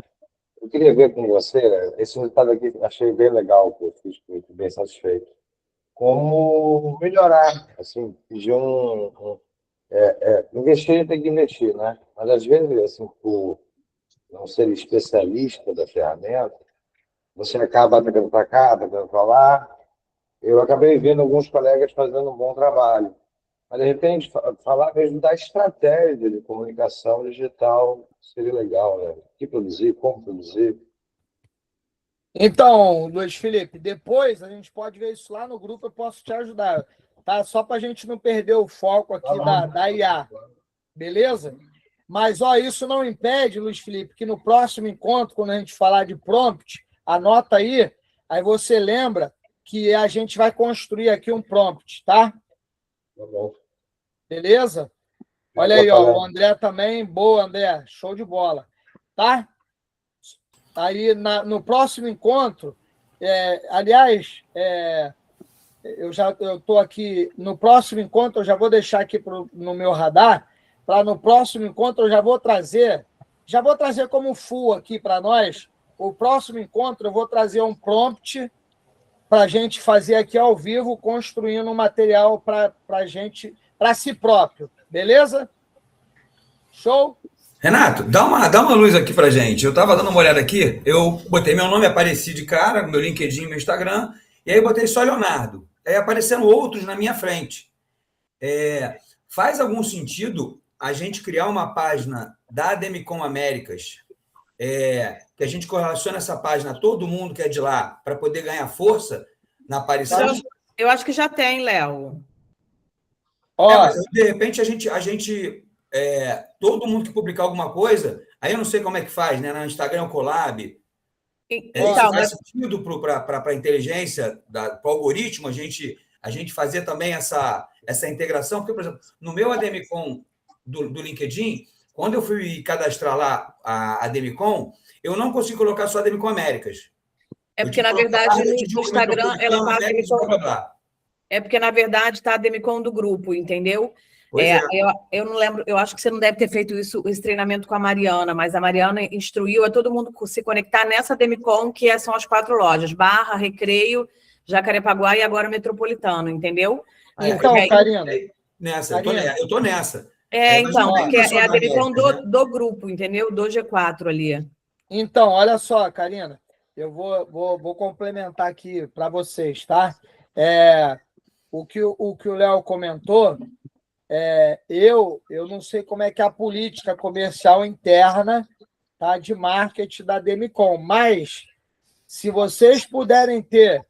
Eu queria ver com você, esse resultado aqui achei bem legal, que eu fiquei bem satisfeito. Como melhorar, assim, pedir investir tem que investir, né? Mas às vezes, assim, por não ser especialista da ferramenta, você acaba atacando para cá, atacando para lá. Eu acabei vendo alguns colegas fazendo um bom trabalho. Mas, de repente, falar mesmo da estratégia de comunicação digital seria legal, né? O que produzir, como produzir. Então, Luiz Felipe, depois a gente pode ver isso lá no grupo, eu posso te ajudar, tá? Só para a gente não perder o foco aqui da IA, beleza? Mas, isso não impede, Luiz Felipe, que no próximo encontro, quando a gente falar de prompt, anota aí você lembra que a gente vai construir aqui um prompt, tá? Tá bom. Beleza? Olha aí, ó, o André também. Boa, André. Show de bola. Tá? Aí, no próximo encontro, aliás, eu estou aqui, no próximo encontro, eu já vou deixar aqui no meu radar, para no próximo encontro eu já vou trazer como full aqui para nós, o próximo encontro eu vou trazer um prompt para a gente fazer aqui ao vivo, construindo um material para a gente, para si próprio. Beleza? Show? Renato, dá uma luz aqui pra gente. Eu tava dando uma olhada aqui, eu botei meu nome, apareci de cara, meu LinkedIn, meu Instagram, e aí eu botei só Leonardo. Aí apareceram outros na minha frente. Faz algum sentido a gente criar uma página da Demicon Américas, que a gente correlaciona essa página a todo mundo que é de lá, para poder ganhar força na aparição? Eu acho que já tem, Léo. Mas de repente todo mundo que publicar alguma coisa, aí eu não sei como é que faz, né? No Instagram é o collab. Isso Então, faz sentido para a inteligência, para o algoritmo, a gente fazer também essa integração? Porque, por exemplo, no meu ADMcom do LinkedIn, quando eu fui cadastrar lá a ADMcom, eu não consegui colocar só ADMcom Américas. é Eu porque, tinha que na colocar verdade, área no de desenvolvimento Instagram, ela metropolitano, tá Américas, blá, blá, blá. É porque, na verdade, está a Demicon do grupo, entendeu? Pois é. Eu não lembro, eu acho que você não deve ter feito esse treinamento com a Mariana, mas a Mariana instruiu a todo mundo se conectar nessa Demicon, que são as 4 lojas: Barra, Recreio, Jacarepaguá e agora Metropolitano, entendeu? Então, E aí- Karina, Eu estou nessa. Mas então, não tem porque é a só na Demicon Américas, né? do grupo, entendeu? Do G4 ali. então, olha só, Karina, eu vou complementar aqui para vocês, tá? O que o Léo comentou, eu não sei como é que é a política comercial interna, tá, de marketing da Demicon, mas se vocês puderem ter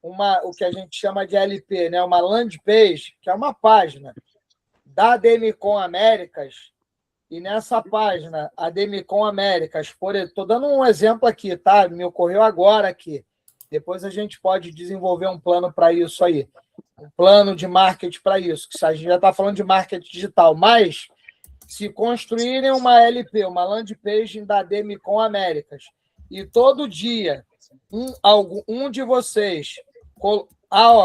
o que a gente chama de LP, né, uma landing page, que é uma página da Demicon Américas, e nessa página, a Demicon Américas, estou dando um exemplo aqui, tá? Me ocorreu agora aqui. Depois a gente pode desenvolver um plano para isso aí. Um plano de marketing para isso, que a gente já está falando de marketing digital, mas se construírem uma LP, uma landing page da Demicon Américas, e todo dia um de vocês.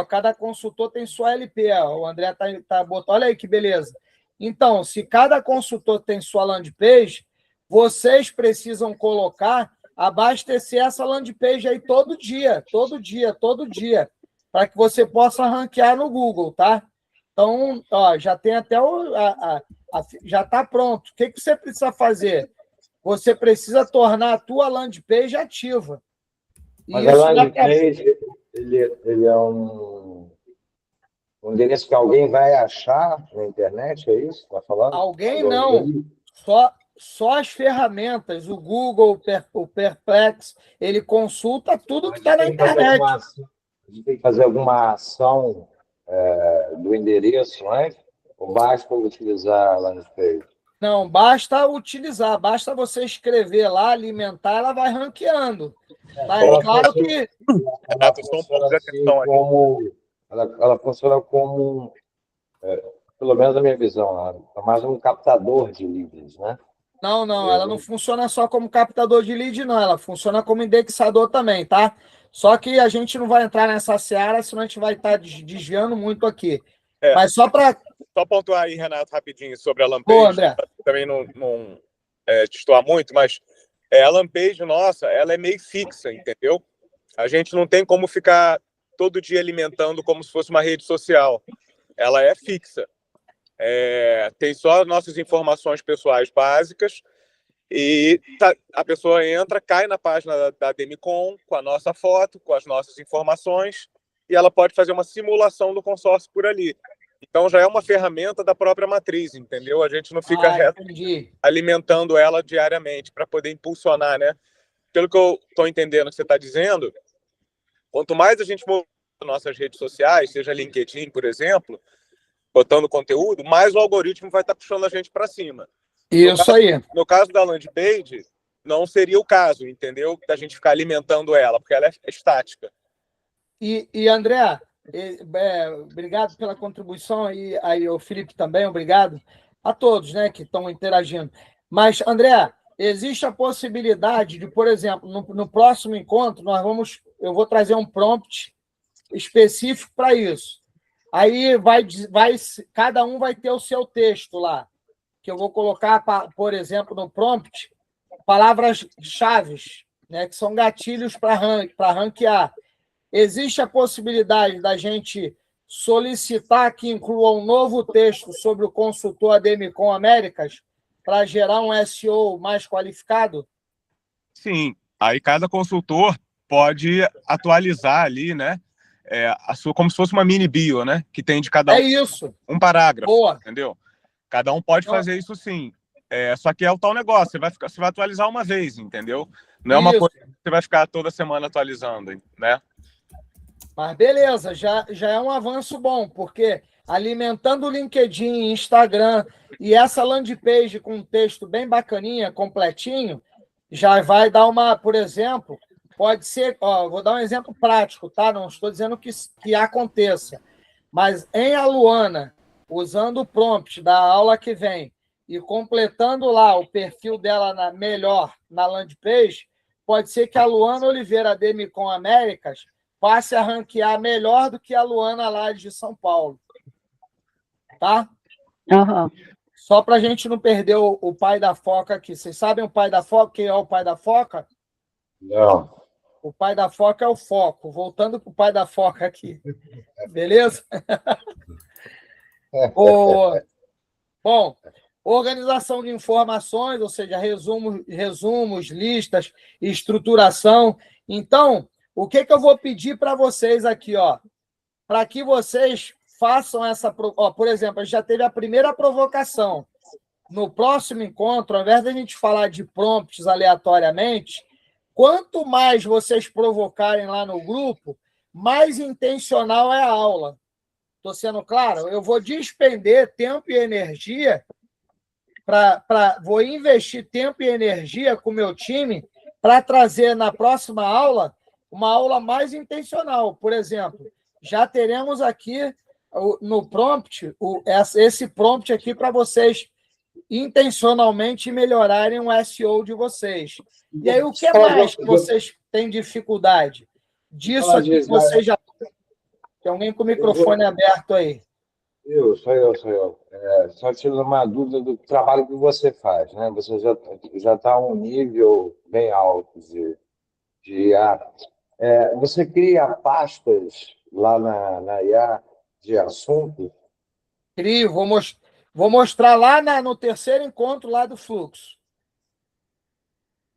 Cada consultor tem sua LP. O André tá botando. Olha aí que beleza. Então, se cada consultor tem sua landing page, vocês precisam abastecer essa landing page aí todo dia, para que você possa ranquear no Google, tá? Então, já tem até já está pronto. O que você precisa fazer? Você precisa tornar a tua landing page ativa. Mas a landing page, ele é um endereço que alguém vai achar na internet, é isso que está falando? Alguém não. Só as ferramentas, o Google, o Perplex, ele consulta tudo que está na internet. A gente tem que fazer alguma ação do endereço, não é? Ou basta utilizar a landing page? Não, basta utilizar, basta você escrever lá, alimentar, ela vai ranqueando. Tá? É claro que... Ela funciona como, pelo menos na minha visão, é mais um captador de leads, né? Não, ela não funciona só como captador de lead, não. Ela funciona como indexador também, tá? Só que a gente não vai entrar nessa seara, senão a gente vai estar desviando muito aqui. Mas só para... Só pontuar aí, Renato, rapidinho, sobre a Pô, Lampage. André. Também não destoar muito, mas a Lampage nossa, ela é meio fixa, entendeu? A gente não tem como ficar todo dia alimentando como se fosse uma rede social. Ela é fixa. Tem só nossas informações pessoais básicas e a pessoa entra, cai na página da Demicon com a nossa foto, com as nossas informações, e ela pode fazer uma simulação do consórcio por ali. Então já é uma ferramenta da própria matriz, entendeu? A gente não fica alimentando ela diariamente para poder impulsionar, né? Pelo que eu estou entendendo que você está dizendo, quanto mais a gente mover nossas redes sociais, seja LinkedIn, por exemplo, botando conteúdo, mais o algoritmo vai estar puxando a gente para cima. Isso aí. No caso da landing page, não seria o caso, entendeu? Da gente ficar alimentando ela, porque ela é estática. E André, obrigado pela contribuição, e aí o Felipe também, obrigado a todos, né, que estão interagindo. Mas, André, existe a possibilidade de, por exemplo, no próximo encontro, eu vou trazer um prompt específico para isso. Aí cada um vai ter o seu texto lá, que eu vou colocar, por exemplo, no prompt, palavras-chave, né, que são gatilhos para ranquear. Existe a possibilidade da gente solicitar que inclua um novo texto sobre o consultor Demicon Américas para gerar um SEO mais qualificado? Sim, aí cada consultor pode atualizar ali, né? Como se fosse uma mini bio, né? Que tem de cada um. É isso. Um parágrafo, Boa. entendeu? Cada um pode fazer isso sim. Só que é o tal negócio, você vai atualizar uma vez, entendeu? Não é uma coisa que você vai ficar toda semana atualizando, né? Mas beleza, já é um avanço bom, porque alimentando o LinkedIn, Instagram e essa landing page com um texto bem bacaninha, completinho, já vai dar por exemplo, pode ser, ó, vou dar um exemplo prático, tá? Não estou dizendo que aconteça, mas em Aluana, usando o prompt da aula que vem e completando lá o perfil dela melhor na landing page, pode ser que a Luana Oliveira Demicon Américas passe a ranquear melhor do que a Luana lá de São Paulo. Tá? Aham. Só para a gente não perder o pai da foca aqui. Vocês sabem o pai da foca? Quem é o pai da foca? Não. O pai da foca é o foco. Voltando para o pai da foca aqui. Beleza? Bom, organização de informações, ou seja, resumos, listas, estruturação. Então, o que eu vou pedir para vocês aqui, ó, para que vocês façam essa... Ó, por exemplo, a gente já teve a primeira provocação. No próximo encontro, ao invés de a gente falar de prompts aleatoriamente, quanto mais vocês provocarem lá no grupo, mais intencional é a aula. Estou sendo claro? Eu vou despender tempo e energia vou investir tempo e energia com o meu time para trazer na próxima aula uma aula mais intencional. Por exemplo, já teremos aqui no prompt, esse prompt aqui para vocês intencionalmente melhorarem o SEO de vocês. E aí, o que mais que vocês têm dificuldade? Disso aqui que vocês já... Tem alguém com o microfone aberto aí. Sou eu. Só tirando uma dúvida do trabalho que você faz, né? Você já está a um nível bem alto de IA. Você cria pastas lá na IA de assunto? Crio, vou mostrar lá no terceiro encontro lá do fluxo.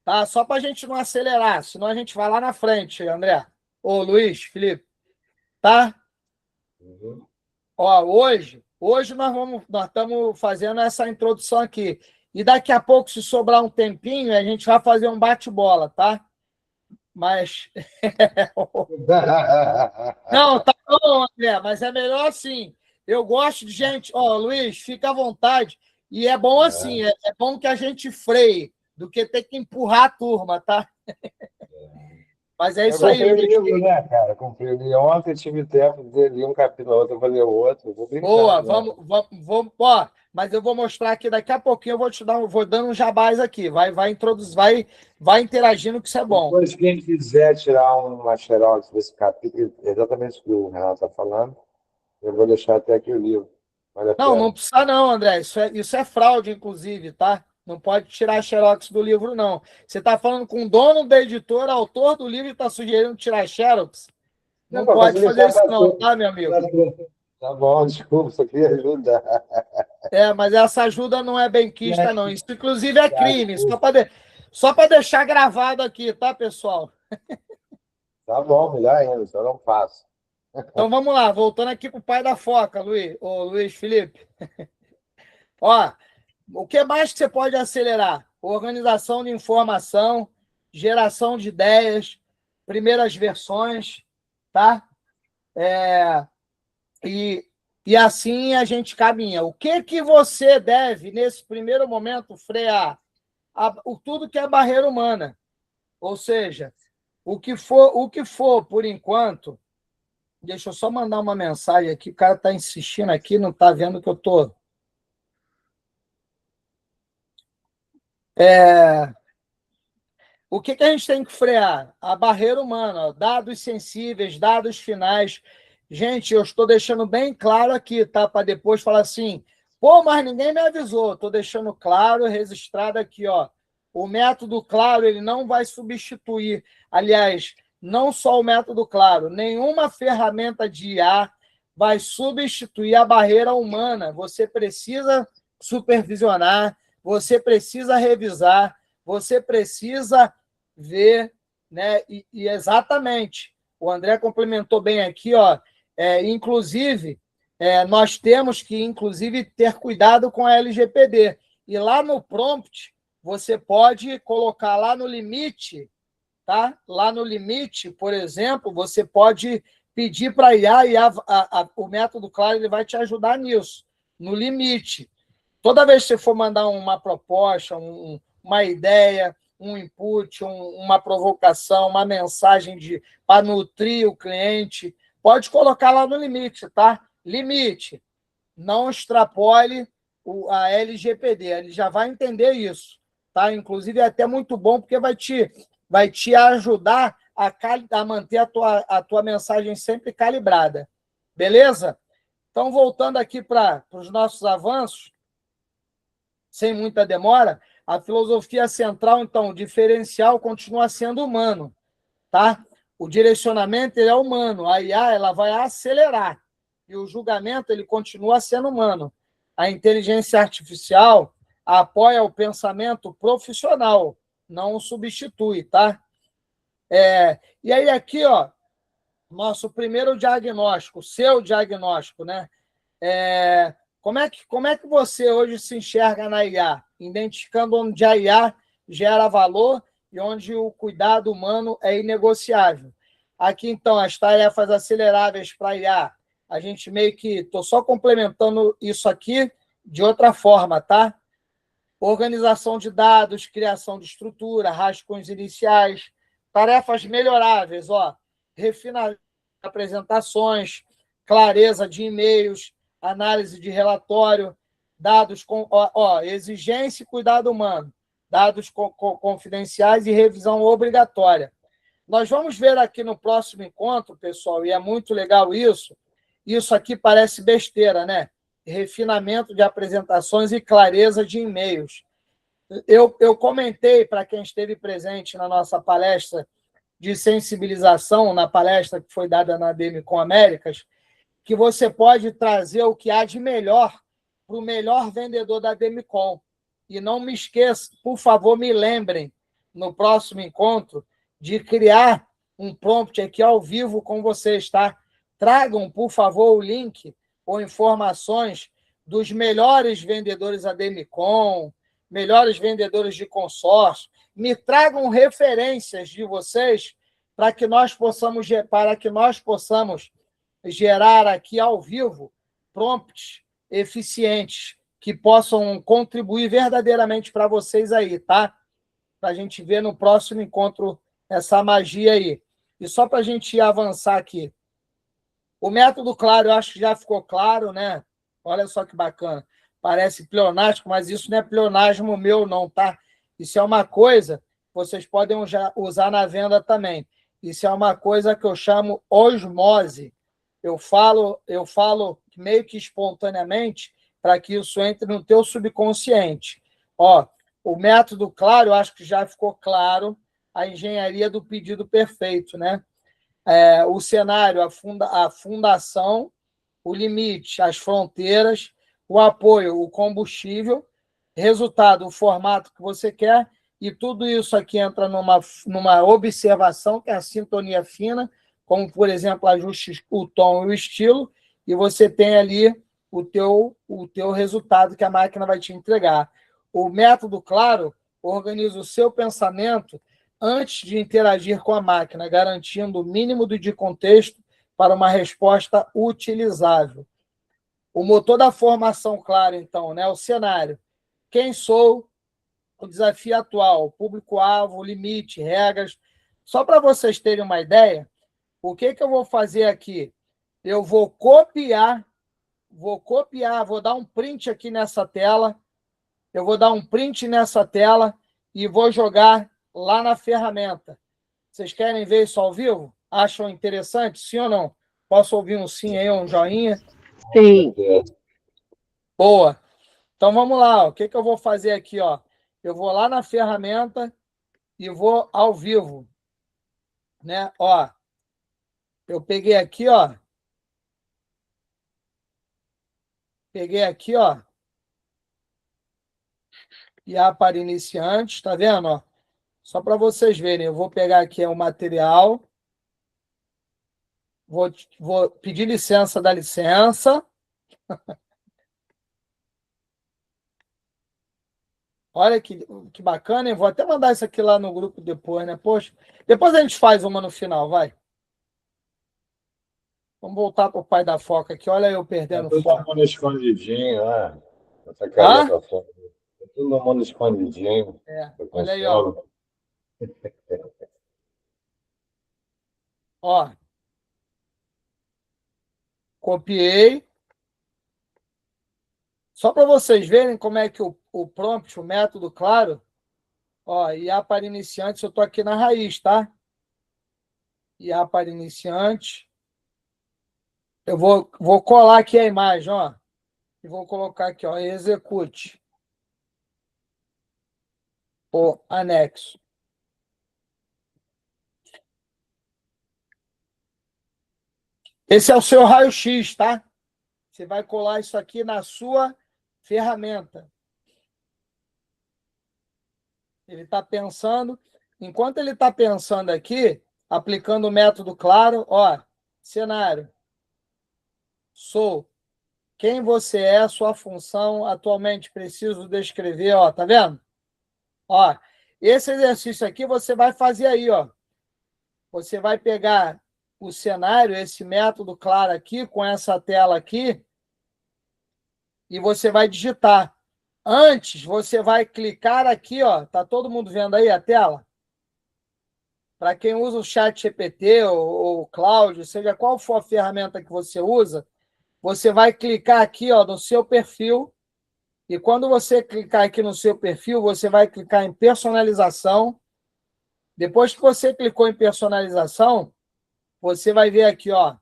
Tá? Só para a gente não acelerar, senão a gente vai lá na frente, André. Ô, Luiz, Felipe. Tá? Uhum. Ó, hoje nós estamos fazendo essa introdução aqui. E daqui a pouco, se sobrar um tempinho, a gente vai fazer um bate-bola, tá? Mas... Não, tá bom, André, mas é melhor assim. Eu gosto de gente... Ó, Luiz, fica à vontade. E é bom assim, é bom que a gente freie, do que ter que empurrar a turma, tá? Mas é isso aí. Eu comprei o livro, né, cara? Comprei o livro. Ontem tive tempo de ler um capítulo, outro, eu vou ler o outro. Vou brincar. Boa, vamos. Ó, mas eu vou mostrar aqui daqui a pouquinho, vou dando um jabás aqui. Vai introduzir, vai interagindo, que isso é bom. Depois, quem quiser tirar uma xerox desse capítulo, exatamente o que o Renato está falando, eu vou deixar até aqui o livro. Vale a pena. Não precisa não, André. Isso é fraude, inclusive, tá? Não pode tirar a xerox do livro, não. Você está falando com o dono da editora, autor do livro, e está sugerindo tirar xerox? Não pode fazer isso não, tá, meu amigo? Tá bom, desculpa, só queria ajudar. Mas essa ajuda não é benquista, não. Isso, inclusive, é crime. Só para deixar gravado aqui, tá, pessoal? Tá bom, melhor ainda, só não faço. Então, vamos lá. Voltando aqui para o pai da foca, Luiz Felipe. Ó, o que mais que você pode acelerar? Organização de informação, geração de ideias, primeiras versões, tá? E assim a gente caminha. O que você deve, nesse primeiro momento, frear? Tudo que é barreira humana. Ou seja, o que for por enquanto... Deixa eu só mandar uma mensagem aqui. O cara está insistindo aqui, não está vendo que eu estou... O que a gente tem que frear? A barreira humana, ó, dados sensíveis, dados finais. Gente, eu estou deixando bem claro aqui, tá? Para depois falar assim, pô, mas ninguém me avisou. Estou deixando claro, registrado aqui, ó. O método claro, ele não vai substituir. Aliás, não só o método claro, nenhuma ferramenta de IA vai substituir a barreira humana. Você precisa supervisionar, você precisa revisar, você precisa ver, né? E exatamente, o André complementou bem aqui, ó. Inclusive, nós temos que, inclusive, ter cuidado com a LGPD. E lá no prompt, você pode colocar lá no limite, tá? Lá no limite, por exemplo, você pode pedir para a IA e o método claro ele vai te ajudar nisso, no limite. Toda vez que você for mandar uma proposta, uma ideia, um input, uma provocação, uma mensagem para nutrir o cliente, pode colocar lá no limite, tá? Limite. Não extrapole a LGPD. Ele já vai entender isso, tá? Inclusive, é até muito bom, porque vai te ajudar a manter a tua mensagem sempre calibrada. Beleza? Então, voltando aqui para os nossos avanços, sem muita demora, a filosofia central, então, o diferencial continua sendo humano, tá? O direcionamento ele é humano, a IA ela vai acelerar, e o julgamento ele continua sendo humano. A inteligência artificial apoia o pensamento profissional, não o substitui, tá? E aí aqui, ó, nosso primeiro diagnóstico, seu diagnóstico, né? Como é que você hoje se enxerga na IA? Identificando onde a IA gera valor e onde o cuidado humano é inegociável. Aqui, então, as tarefas aceleráveis para a IA. A gente meio que... Estou só complementando isso aqui de outra forma, tá? Organização de dados, criação de estrutura, rascunhos iniciais, tarefas melhoráveis, ó, refinar apresentações, clareza de e-mails, análise de relatório, dados com exigência e cuidado humano, dados confidenciais e revisão obrigatória. Nós vamos ver aqui no próximo encontro, pessoal, e é muito legal isso. Isso aqui parece besteira, né? Refinamento de apresentações e clareza de e-mails. Eu comentei para quem esteve presente na nossa palestra de sensibilização, na palestra que foi dada na Demicon Américas, que você pode trazer o que há de melhor para o melhor vendedor da Demicon. E não me esqueça, por favor, me lembrem, no próximo encontro, de criar um prompt aqui ao vivo com vocês, tá? Tragam, por favor, o link ou informações dos melhores vendedores da Demicon, melhores vendedores de consórcio. Me tragam referências de vocês para que nós possamos gerar aqui ao vivo prompts eficientes que possam contribuir verdadeiramente para vocês aí, tá? Para a gente ver no próximo encontro essa magia aí. E só para a gente avançar aqui. O método, claro, eu acho que já ficou claro, né? Olha só que bacana. Parece pleonástico, mas isso não é pleonasmo meu, não, tá? Isso é uma coisa que vocês podem usar na venda também. Isso é uma coisa que eu chamo osmose. Eu falo meio que espontaneamente para que isso entre no teu subconsciente. Ó, o método, claro, eu acho que já ficou claro, a engenharia do pedido perfeito, né? O cenário, a fundação, o limite, as fronteiras, o apoio, o combustível, resultado, o formato que você quer, e tudo isso aqui entra numa observação, que é a sintonia fina, como, por exemplo, ajuste o tom e o estilo, e você tem ali o teu resultado que a máquina vai te entregar. O método, claro, organiza o seu pensamento antes de interagir com a máquina, garantindo o mínimo de contexto para uma resposta utilizável. O motor da formação, claro, então, né? O cenário. Quem sou? O desafio atual, público-alvo, limite, regras. Só para vocês terem uma ideia, o que eu vou fazer aqui? Eu vou copiar, vou dar um print aqui nessa tela, e vou jogar lá na ferramenta. Vocês querem ver isso ao vivo? Acham interessante? Sim ou não? Posso ouvir um sim aí, um joinha? Sim. Boa. Então, vamos lá. Ó. O que eu vou fazer aqui? Ó? Eu vou lá na ferramenta e vou ao vivo. Né? Ó, eu peguei aqui, ó. IA para iniciantes, tá vendo? Ó? Só para vocês verem, eu vou pegar aqui o material. Vou pedir licença da licença. Olha que bacana, hein? Vou até mandar isso aqui lá no grupo depois, né? Poxa, depois a gente faz uma no final, vai. Vamos voltar para o pai da foca aqui. Olha eu perdendo Todo foco. mundo escondidinho, essa careta fora. Todo mundo escondidinho. Olha aí, ó. Ó, copiei. Só para vocês verem como é que o prompt, o método, claro. Ó, IA para iniciantes, eu estou aqui na raiz, tá? IA para iniciantes. Eu vou colar aqui a imagem, ó. E vou colocar aqui, ó, execute. O anexo. Esse é o seu raio-x, tá? Você vai colar isso aqui na sua ferramenta. Ele está pensando. Enquanto ele está pensando aqui, aplicando o método claro, ó, cenário. Sou. Quem você é, sua função, atualmente preciso descrever, ó, tá vendo? Ó, esse exercício aqui você vai fazer aí, ó. Você vai pegar o cenário, esse método claro aqui, com essa tela aqui, e você vai digitar. Antes, você vai clicar aqui, ó. Tá todo mundo vendo aí a tela? Para quem usa o ChatGPT ou o Cloud, seja qual for a ferramenta que você usa, você vai clicar aqui, ó, no seu perfil. E quando você clicar aqui no seu perfil, você vai clicar em personalização. Depois que você clicou em personalização, você vai ver aqui, ó.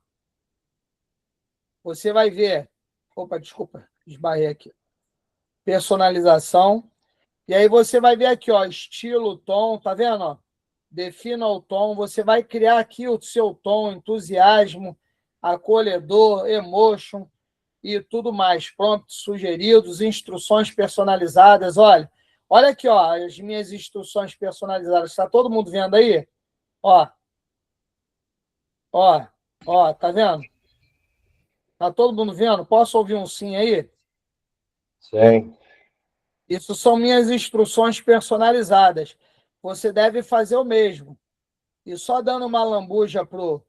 Você vai ver. Opa, desculpa, esbarrei aqui. Personalização. E aí você vai ver aqui, ó, estilo, tom, tá vendo? Ó? Defina o tom. Você vai criar aqui o seu tom, entusiasmo, acolhedor, emotion e tudo mais. Prompts sugeridos, instruções personalizadas. Olha aqui, ó, as minhas instruções personalizadas. Está todo mundo vendo aí? Ó, tá vendo? Tá todo mundo vendo? Posso ouvir um sim aí? Sim. Isso são minhas instruções personalizadas. Você deve fazer o mesmo. E só dando uma lambuja pro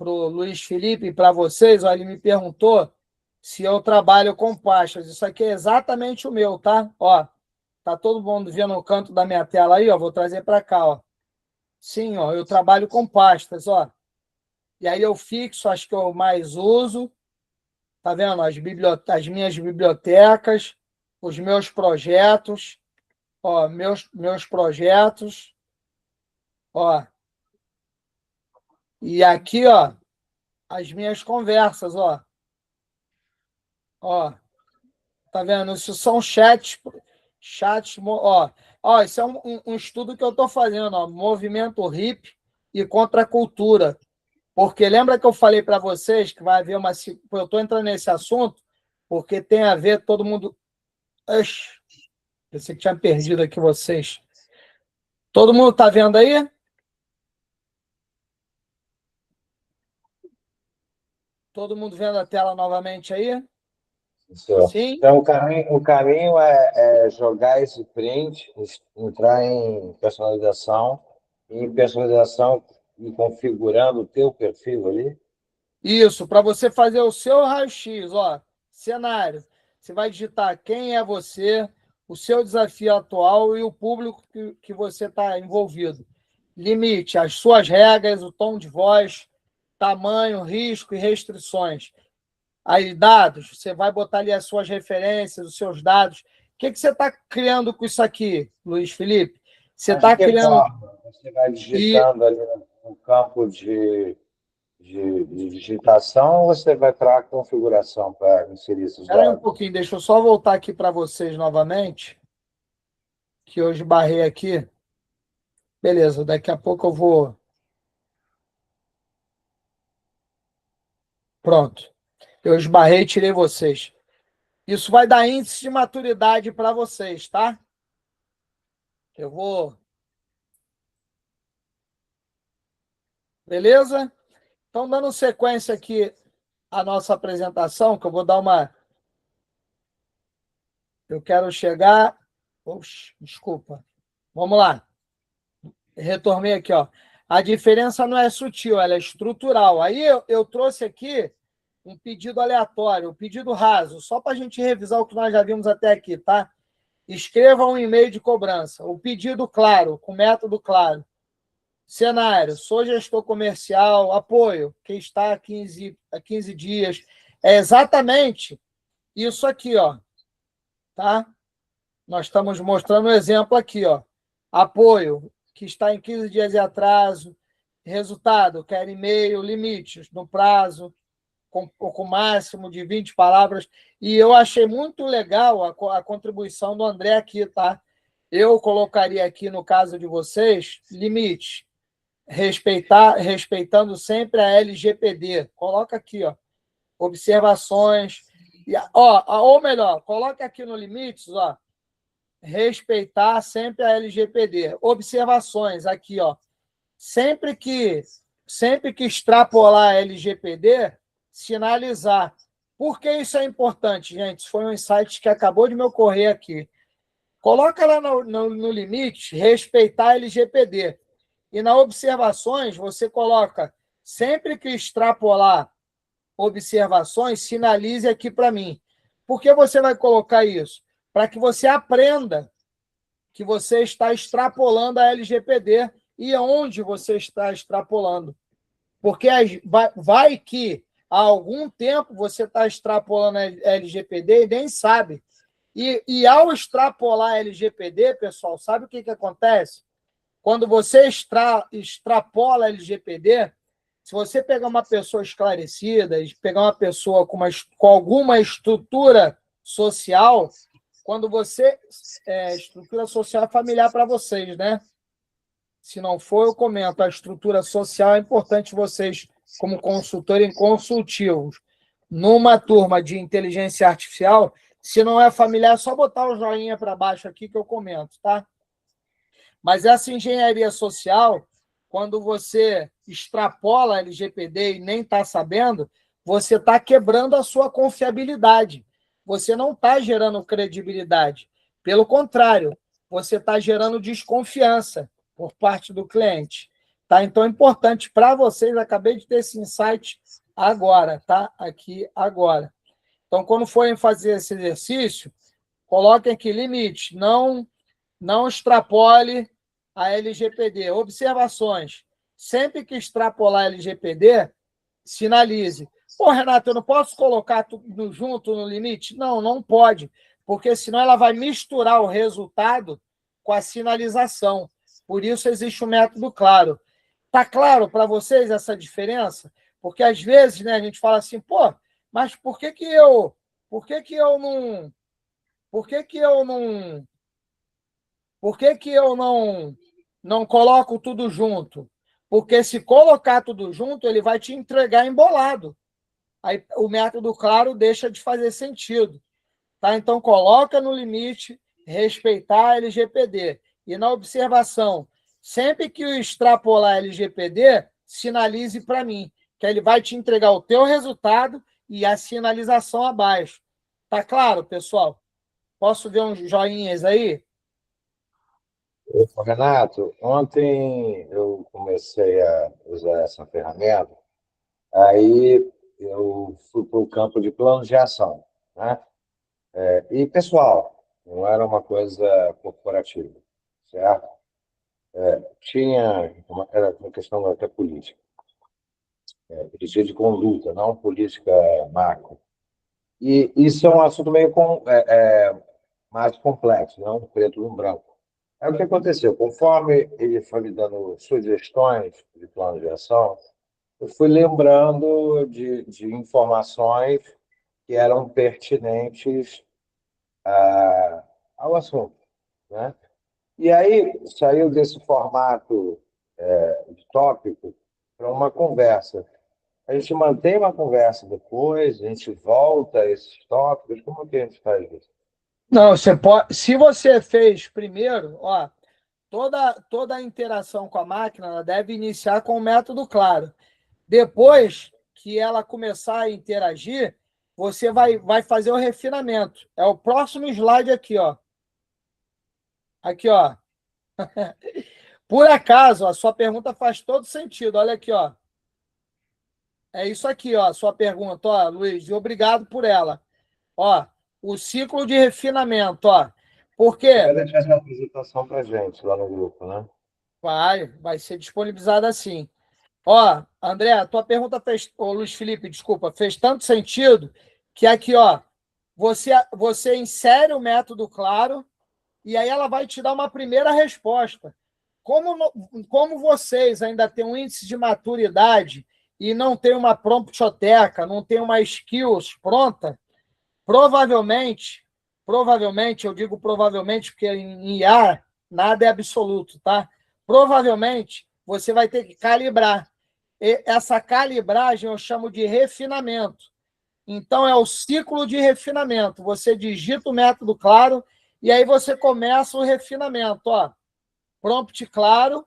Luiz Felipe e para vocês, ó, ele me perguntou se eu trabalho com pastas. Isso aqui é exatamente o meu, tá? Ó, tá todo mundo vendo no canto da minha tela aí, ó, vou trazer para cá, ó. Sim, ó, eu trabalho com pastas, ó. E aí eu fixo as que eu mais uso, tá vendo? As minhas bibliotecas, os meus projetos, ó, meus projetos, ó. E aqui, ó, as minhas conversas, ó. Ó, tá vendo? Isso são chats, ó. Ó, isso é um estudo que eu estou fazendo, ó, movimento hip e contracultura. Porque lembra que eu falei para vocês que vai haver uma... Eu estou entrando nesse assunto porque tem a ver todo mundo... Ixi, pensei que tinha perdido aqui vocês. Todo mundo está vendo aí? Todo mundo vendo a tela novamente aí? Isso. Sim? Então, o caminho é jogar esse print, entrar em personalização, e em personalização e configurando o teu perfil ali. Isso, para você fazer o seu raio-x, ó, cenário. Você vai digitar quem é você, o seu desafio atual e o público que você está envolvido. Limite, as suas regras, o tom de voz, tamanho, risco e restrições. Aí, dados, você vai botar ali as suas referências, os seus dados. O que você está criando com isso aqui, Luiz Felipe? Você está criando... Você vai digitando ali no campo de digitação ou você vai para a configuração para inserir esses Espera aí um dados? pouquinho, deixa eu só voltar aqui para vocês novamente, que eu esbarrei aqui. Beleza, daqui a pouco eu vou... Pronto. Eu esbarrei e tirei vocês. Isso vai dar índice de maturidade para vocês, tá? Eu vou... Beleza? Então, dando sequência aqui à nossa apresentação, que eu vou dar uma... Eu quero chegar... Oxe, desculpa. Vamos lá. Retornei aqui, ó. A diferença não é sutil, ela é estrutural. Aí eu trouxe aqui um pedido aleatório, um pedido raso, só para a gente revisar o que nós já vimos até aqui, tá? Escreva um e-mail de cobrança. O pedido claro, com método claro. Cenário, sou gestor comercial, apoio, quem está há 15 dias. É exatamente isso aqui, ó. Tá? Nós estamos mostrando um exemplo aqui, ó. Apoio, que está em 15 dias de atraso. Resultado, quer e-mail, limites no prazo, com máximo de 20 palavras. E eu achei muito legal a contribuição do André aqui, tá? Eu colocaria aqui, no caso de vocês, limite. Respeitando sempre a LGPD. Coloca aqui, ó. Observações. Ou melhor, coloca aqui no limites, ó. Respeitar sempre a LGPD. Observações, aqui, ó. Sempre que extrapolar a LGPD, sinalizar. Por que isso é importante, gente? Isso foi um insight que acabou de me ocorrer aqui. Coloca lá no limite, respeitar a LGPD. E na observações, você coloca, sempre que extrapolar observações, sinalize aqui para mim. Por que você vai colocar isso? Para que você aprenda que você está extrapolando a LGPD e onde você está extrapolando. Porque vai que há algum tempo você está extrapolando a LGPD e nem sabe. E ao extrapolar a LGPD, pessoal, sabe o que acontece? Quando você extrapola a LGPD, se você pegar uma pessoa esclarecida, pegar uma pessoa com alguma estrutura social, quando você... estrutura social é familiar para vocês, né? Se não for, eu comento. A estrutura social é importante vocês, como consultorem consultivos. Numa turma de inteligência artificial, se não é familiar, é só botar o joinha para baixo aqui que eu comento, tá? Mas essa engenharia social, quando você extrapola a LGPD e nem está sabendo, você está quebrando a sua confiabilidade. Você não está gerando credibilidade. Pelo contrário, você está gerando desconfiança por parte do cliente. Tá? Então, é importante para vocês, acabei de ter esse insight agora, tá? Aqui, agora. Então, quando forem fazer esse exercício, coloquem aqui limite, não extrapole a LGPD. Observações. Sempre que extrapolar a LGPD, sinalize. Pô, Renato, eu não posso colocar tudo junto no limite? Não, não pode, porque senão ela vai misturar o resultado com a sinalização. Por isso existe um método claro. Está claro para vocês essa diferença? Porque às vezes, né, a gente fala assim, pô, mas por que eu não coloco tudo junto? Porque se colocar tudo junto, ele vai te entregar embolado. Aí o método claro deixa de fazer sentido. Tá? Então, coloca no limite, respeitar a LGPD. E na observação, sempre que extrapolar a LGPD, sinalize para mim, que ele vai te entregar o teu resultado e a sinalização abaixo. Tá claro, pessoal? Posso ver uns joinhas aí? Renato, ontem eu comecei a usar essa ferramenta, aí eu fui para o campo de planos de ação, né? E pessoal, não era uma coisa corporativa, certo? Era uma questão até política, política de conduta, não política macro. E isso é um assunto meio mais complexo, não preto no branco. É o que aconteceu. Conforme ele foi me dando sugestões de plano de ação, eu fui lembrando de informações que eram pertinentes ao assunto, né? E aí saiu desse formato de tópico para uma conversa. A gente mantém uma conversa depois, a gente volta a esses tópicos. Como que a gente faz isso? Não, você pode. Se você fez primeiro, ó, toda a interação com a máquina ela deve iniciar com o método claro. Depois que ela começar a interagir, você vai fazer o refinamento. É o próximo slide aqui, ó. Aqui, ó. Por acaso, a sua pergunta faz todo sentido. Olha aqui, ó. É isso aqui, ó, a sua pergunta, ó, Luiz, e obrigado por ela. Ó, o ciclo de refinamento, ó. Por Você quê? vai deixar essa apresentação para gente lá no grupo, né? Vai ser disponibilizado assim. Ó, André, a tua pergunta fez, ô Luiz Felipe, desculpa, fez tanto sentido que aqui, ó, você insere o método claro e aí ela vai te dar uma primeira resposta. Como vocês ainda têm um índice de maturidade e não tem uma promptoteca, não tem uma skills pronta, provavelmente, eu digo provavelmente porque em IA nada é absoluto, tá? Provavelmente você vai ter que calibrar. E essa calibragem eu chamo de refinamento. Então, é o ciclo de refinamento. Você digita o método claro e aí você começa o refinamento. Ó, prompt claro,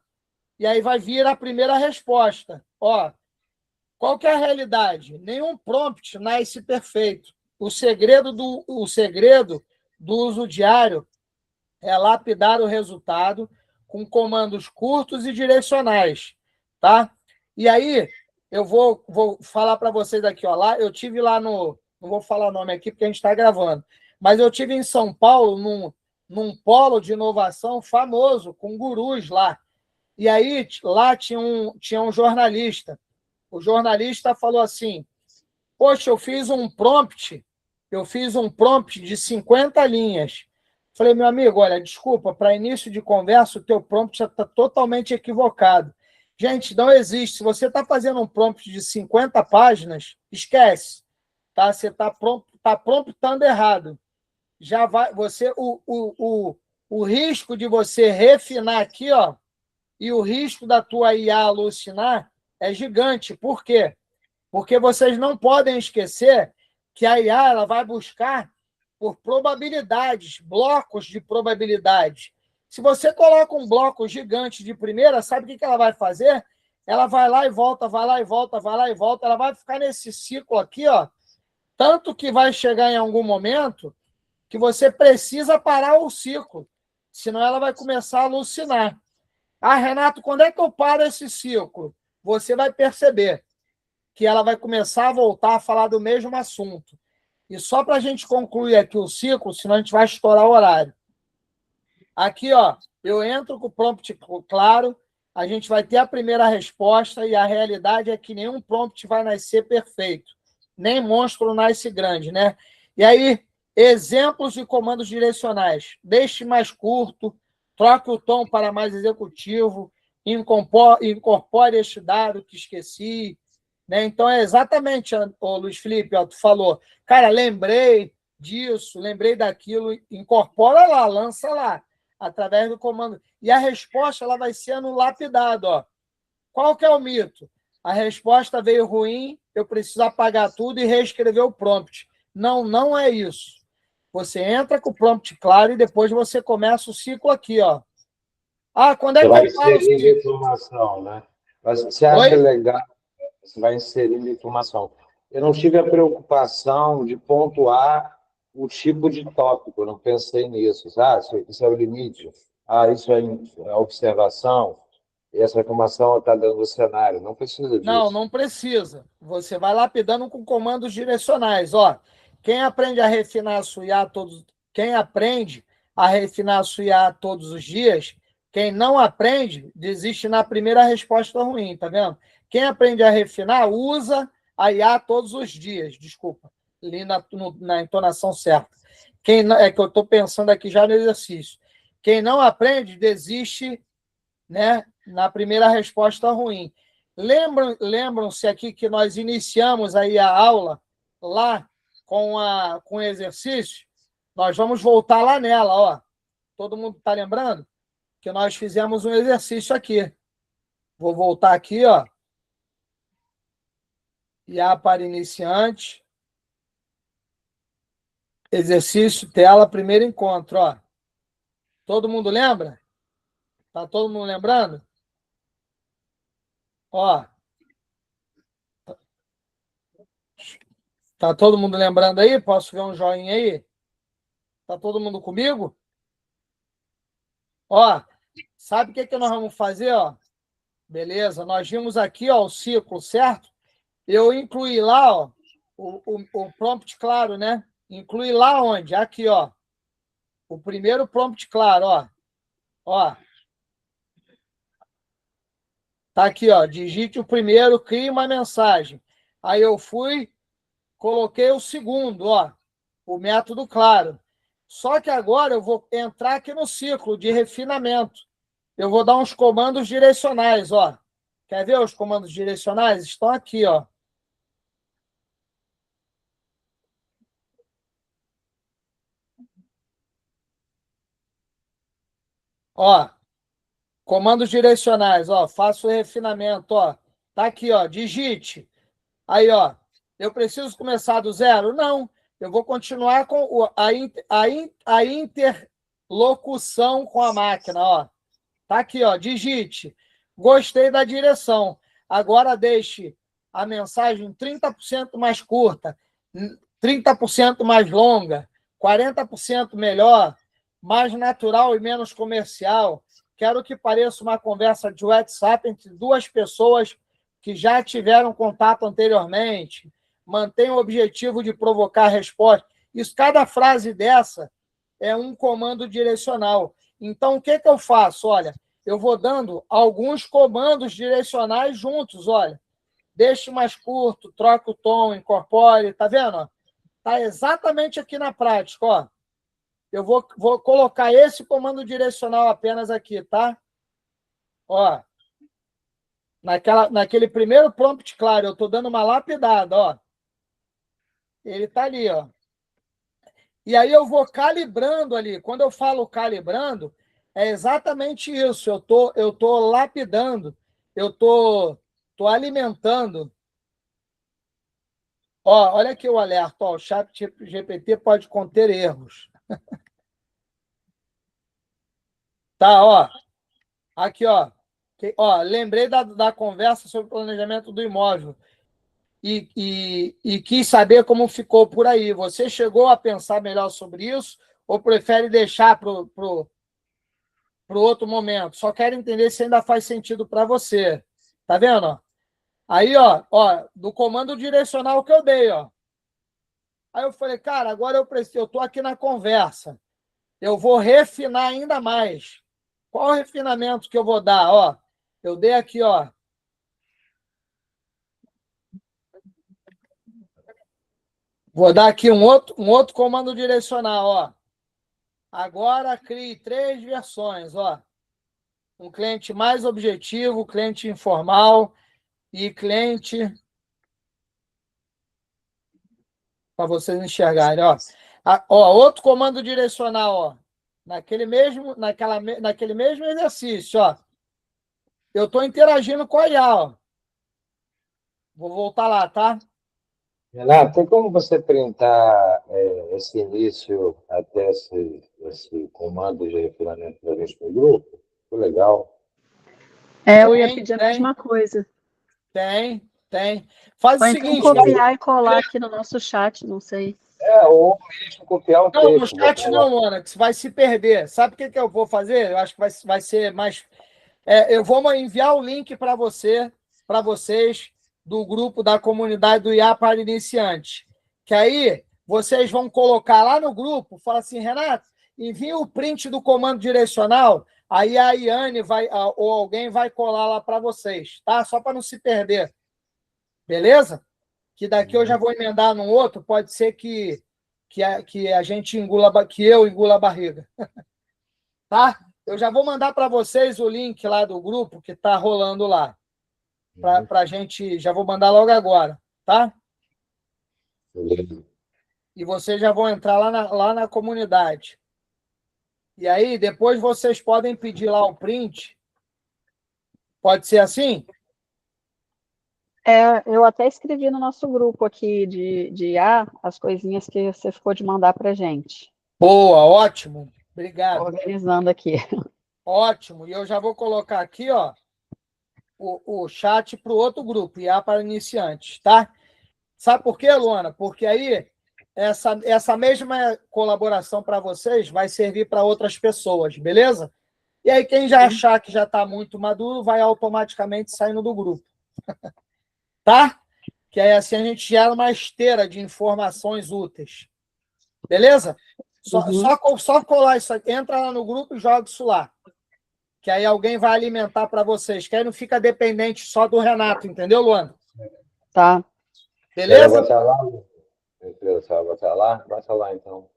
e aí vai vir a primeira resposta. Ó, qual que é a realidade? Nenhum prompt nasce perfeito. O segredo do uso diário é lapidar o resultado com comandos curtos e direcionais, tá? E aí, eu vou falar para vocês aqui, ó, lá, eu tive lá no, não vou falar o nome aqui porque a gente está gravando, mas eu tive em São Paulo, num polo de inovação famoso, com gurus lá. E aí, lá tinha um jornalista. O jornalista falou assim, poxa, eu fiz um prompt de 50 linhas. Falei, meu amigo, olha, desculpa, para início de conversa, o teu prompt já está totalmente equivocado. Gente, não existe. Se você está fazendo um prompt de 50 páginas, esquece. Tá? Você está promptando errado. Já vai. O risco de você refinar aqui, ó, e o risco da tua IA alucinar é gigante. Por quê? Porque vocês não podem esquecer que a IA ela vai buscar por probabilidades, blocos de probabilidades. Se você coloca um bloco gigante de primeira, sabe o que ela vai fazer? Ela vai lá e volta, vai lá e volta, vai lá e volta. Ela vai ficar nesse ciclo aqui, ó. Tanto que vai chegar em algum momento que você precisa parar o ciclo. Senão ela vai começar a alucinar. Ah, Renato, quando é que eu paro esse ciclo? Você vai perceber que ela vai começar a voltar a falar do mesmo assunto. E só para a gente concluir aqui o ciclo, senão a gente vai estourar o horário. Aqui, ó, eu entro com o prompt claro, a gente vai ter a primeira resposta e a realidade é que nenhum prompt vai nascer perfeito. Nem monstro nasce grande, né? E aí, exemplos de comandos direcionais. Deixe mais curto, troque o tom para mais executivo, incorpore este dado que esqueci, né? Então, é exatamente, o Luiz Felipe, ó, tu falou, cara, lembrei disso, lembrei daquilo, incorpora lá, lança lá, através do comando. E a resposta ela vai sendo lapidada. Ó. Qual que é o mito? A resposta veio ruim, eu preciso apagar tudo e reescrever o prompt. Não, não é isso. Você entra com o prompt claro e depois você começa o ciclo aqui. Ó. Ah, quando é Você que vai eu paro o inserindo ciclo? informação, né? Mas você acha Oi? legal, você vai inserindo informação. Eu não tive a preocupação de pontuar o tipo de tópico, eu não pensei nisso. Ah, isso é o limite. Ah, isso é a observação. E essa informação está dando o cenário. Não precisa Não, disso. não precisa. Você vai lapidando com comandos direcionais. Ó, quem aprende a refinar a sua IA quem aprende a refinar a sua IA todos os dias, quem não aprende, desiste na primeira resposta ruim, tá vendo? Quem aprende a refinar, usa a IA todos os dias. Desculpa, li na entonação certa. É que eu estou pensando aqui já no exercício. Quem não aprende, desiste, né, na primeira resposta ruim. Lembram-se aqui que nós iniciamos aí a aula lá com o exercício? Nós vamos voltar lá nela, ó. Todo mundo está lembrando? Que nós fizemos um exercício aqui. Vou voltar aqui, ó. IA para iniciante. Exercício, tela, primeiro encontro, ó. Todo mundo lembra? Tá todo mundo lembrando? Ó. Tá todo mundo lembrando aí? Posso ver um joinha aí? Tá todo mundo comigo? Ó, sabe o que nós vamos fazer, ó? Beleza, nós vimos aqui, ó, o ciclo, certo? Eu incluí lá, ó, o prompt claro, né? Incluí lá onde? Aqui, ó. o primeiro prompt claro, ó. Ó. Tá aqui, ó. Digite o primeiro, crie uma mensagem. Aí eu fui, coloquei o segundo, ó. O método claro. Só que agora eu vou entrar aqui no ciclo de refinamento. Eu vou dar uns comandos direcionais, ó. Quer ver os comandos direcionais? Estão aqui, ó. Ó, comandos direcionais, ó. Faço o refinamento, ó. Tá aqui, ó. Digite. Aí, ó. Eu preciso começar do zero? Não. Eu vou continuar com a interlocução com a máquina, ó. Tá aqui, ó. Digite. Gostei da direção. Agora deixe a mensagem 30% mais curta, 30% mais longa, 40% melhor, mais natural e menos comercial. Quero que pareça uma conversa de WhatsApp entre duas pessoas que já tiveram contato anteriormente. Mantenha o objetivo de provocar resposta. Isso, cada frase dessa é um comando direcional. Então, o que eu faço? Olha, eu vou dando alguns comandos direcionais juntos, olha. Deixe mais curto, troque o tom, incorpore, tá vendo? Tá exatamente aqui na prática, ó. Eu vou colocar esse comando direcional apenas aqui, tá? Ó. Naquele primeiro prompt claro, eu estou dando uma lapidada, ó. Ele está ali, ó. E aí eu vou calibrando ali. Quando eu falo calibrando, é exatamente isso. Eu tô lapidando, eu tô alimentando. Ó, olha aqui o alerta, ó. O chat GPT pode conter erros. Tá, ó. Aqui, ó. Ó, lembrei da conversa sobre o planejamento do imóvel. E quis saber como ficou por aí. Você chegou a pensar melhor sobre isso ou prefere deixar para o outro momento? Só quero entender se ainda faz sentido para você. Tá vendo? Aí, ó, do comando direcional que eu dei, ó. Aí eu falei, cara, agora eu estou aqui na conversa. Eu vou refinar ainda mais. Qual o refinamento que eu vou dar? Ó, eu dei aqui, ó. Vou dar aqui um outro comando direcional, ó. Agora crie 3 versões, ó. Um cliente mais objetivo, cliente informal e cliente para vocês enxergarem, ó. Ó, outro comando direcional, ó. Naquele mesmo exercício, ó. Eu estou interagindo com a IA, ó. Vou voltar lá, tá? Renato, tem como você printar esse início até esse comando de refinamento para a gente no grupo? Ficou legal. Eu ia pedir a mesma coisa. Tem. Faz Ou o então seguinte... copiar e colar aqui no nosso chat, não sei. Ou mesmo copiar o Não, no texto. chat não, Luana, que você vai se perder. Sabe o que eu vou fazer? Eu acho que vai ser mais... eu vou enviar o link para vocês, do grupo da comunidade do IA para iniciantes. Que aí vocês vão colocar lá no grupo, fala assim, Renato, envia o print do comando direcional, aí a Iane ou alguém vai colar lá para vocês, tá? Só para não se perder. Beleza? Que daqui eu já vou emendar num outro, pode ser que a gente que eu engula a barriga. Tá? Eu já vou mandar para vocês o link lá do grupo que está rolando lá. Para a gente, já vou mandar logo agora, tá? Beleza. E vocês já vão entrar lá na comunidade. E aí, depois vocês podem pedir lá o print. Pode ser assim? Eu até escrevi no nosso grupo aqui de IA as coisinhas que você ficou de mandar para gente. Boa, ótimo. Obrigado. Organizando aqui. Ótimo. E eu já vou colocar aqui, ó, o chat para o outro grupo, IA para iniciantes, tá? Sabe por quê, Luana? Porque aí essa mesma colaboração para vocês vai servir para outras pessoas, beleza? E aí quem já achar que já está muito maduro vai automaticamente saindo do grupo. Tá? Que aí assim a gente gera uma esteira de informações úteis. Beleza? Só colar isso aqui. Entra lá no grupo e joga isso lá. Que aí alguém vai alimentar para vocês. Que aí não fica dependente só do Renato, entendeu, Luana? Tá. Beleza? Quer botar lá? Bota lá, então.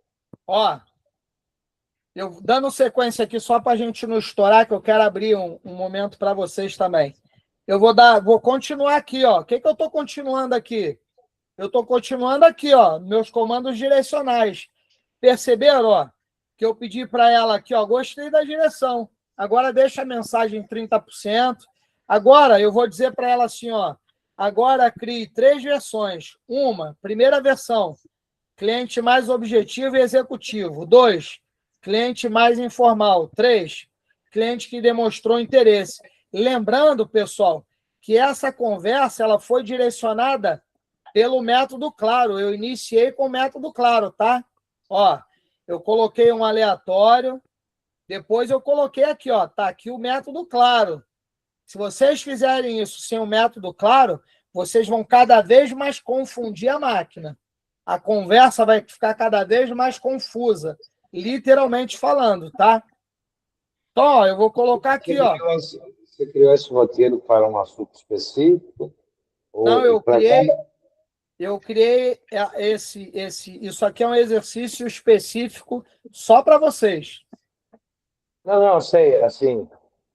Ó, eu dando sequência aqui só para a gente não estourar, que eu quero abrir um momento para vocês também. Eu vou continuar aqui, ó. O que eu estou continuando aqui? Eu estou continuando aqui, ó, meus comandos direcionais. Perceberam, ó, que eu pedi para ela aqui, ó, gostei da direção. Agora deixa a mensagem 30%. Agora eu vou dizer para ela assim, ó, agora crie 3 versões. Primeira versão, cliente mais objetivo e executivo. 2, cliente mais informal. 3, cliente que demonstrou interesse. Lembrando, pessoal, que essa conversa ela foi direcionada pelo método Claro. Eu iniciei com o método Claro, tá? Ó, eu coloquei um aleatório, depois eu coloquei aqui, ó, tá aqui o método Claro. Se vocês fizerem isso sem o método Claro, vocês vão cada vez mais confundir a máquina. A conversa vai ficar cada vez mais confusa, literalmente falando, tá? Então, ó, eu vou colocar aqui, ó. Você criou esse roteiro para um assunto específico? Não, eu criei isso aqui é um exercício específico só para vocês. Não, sei, assim,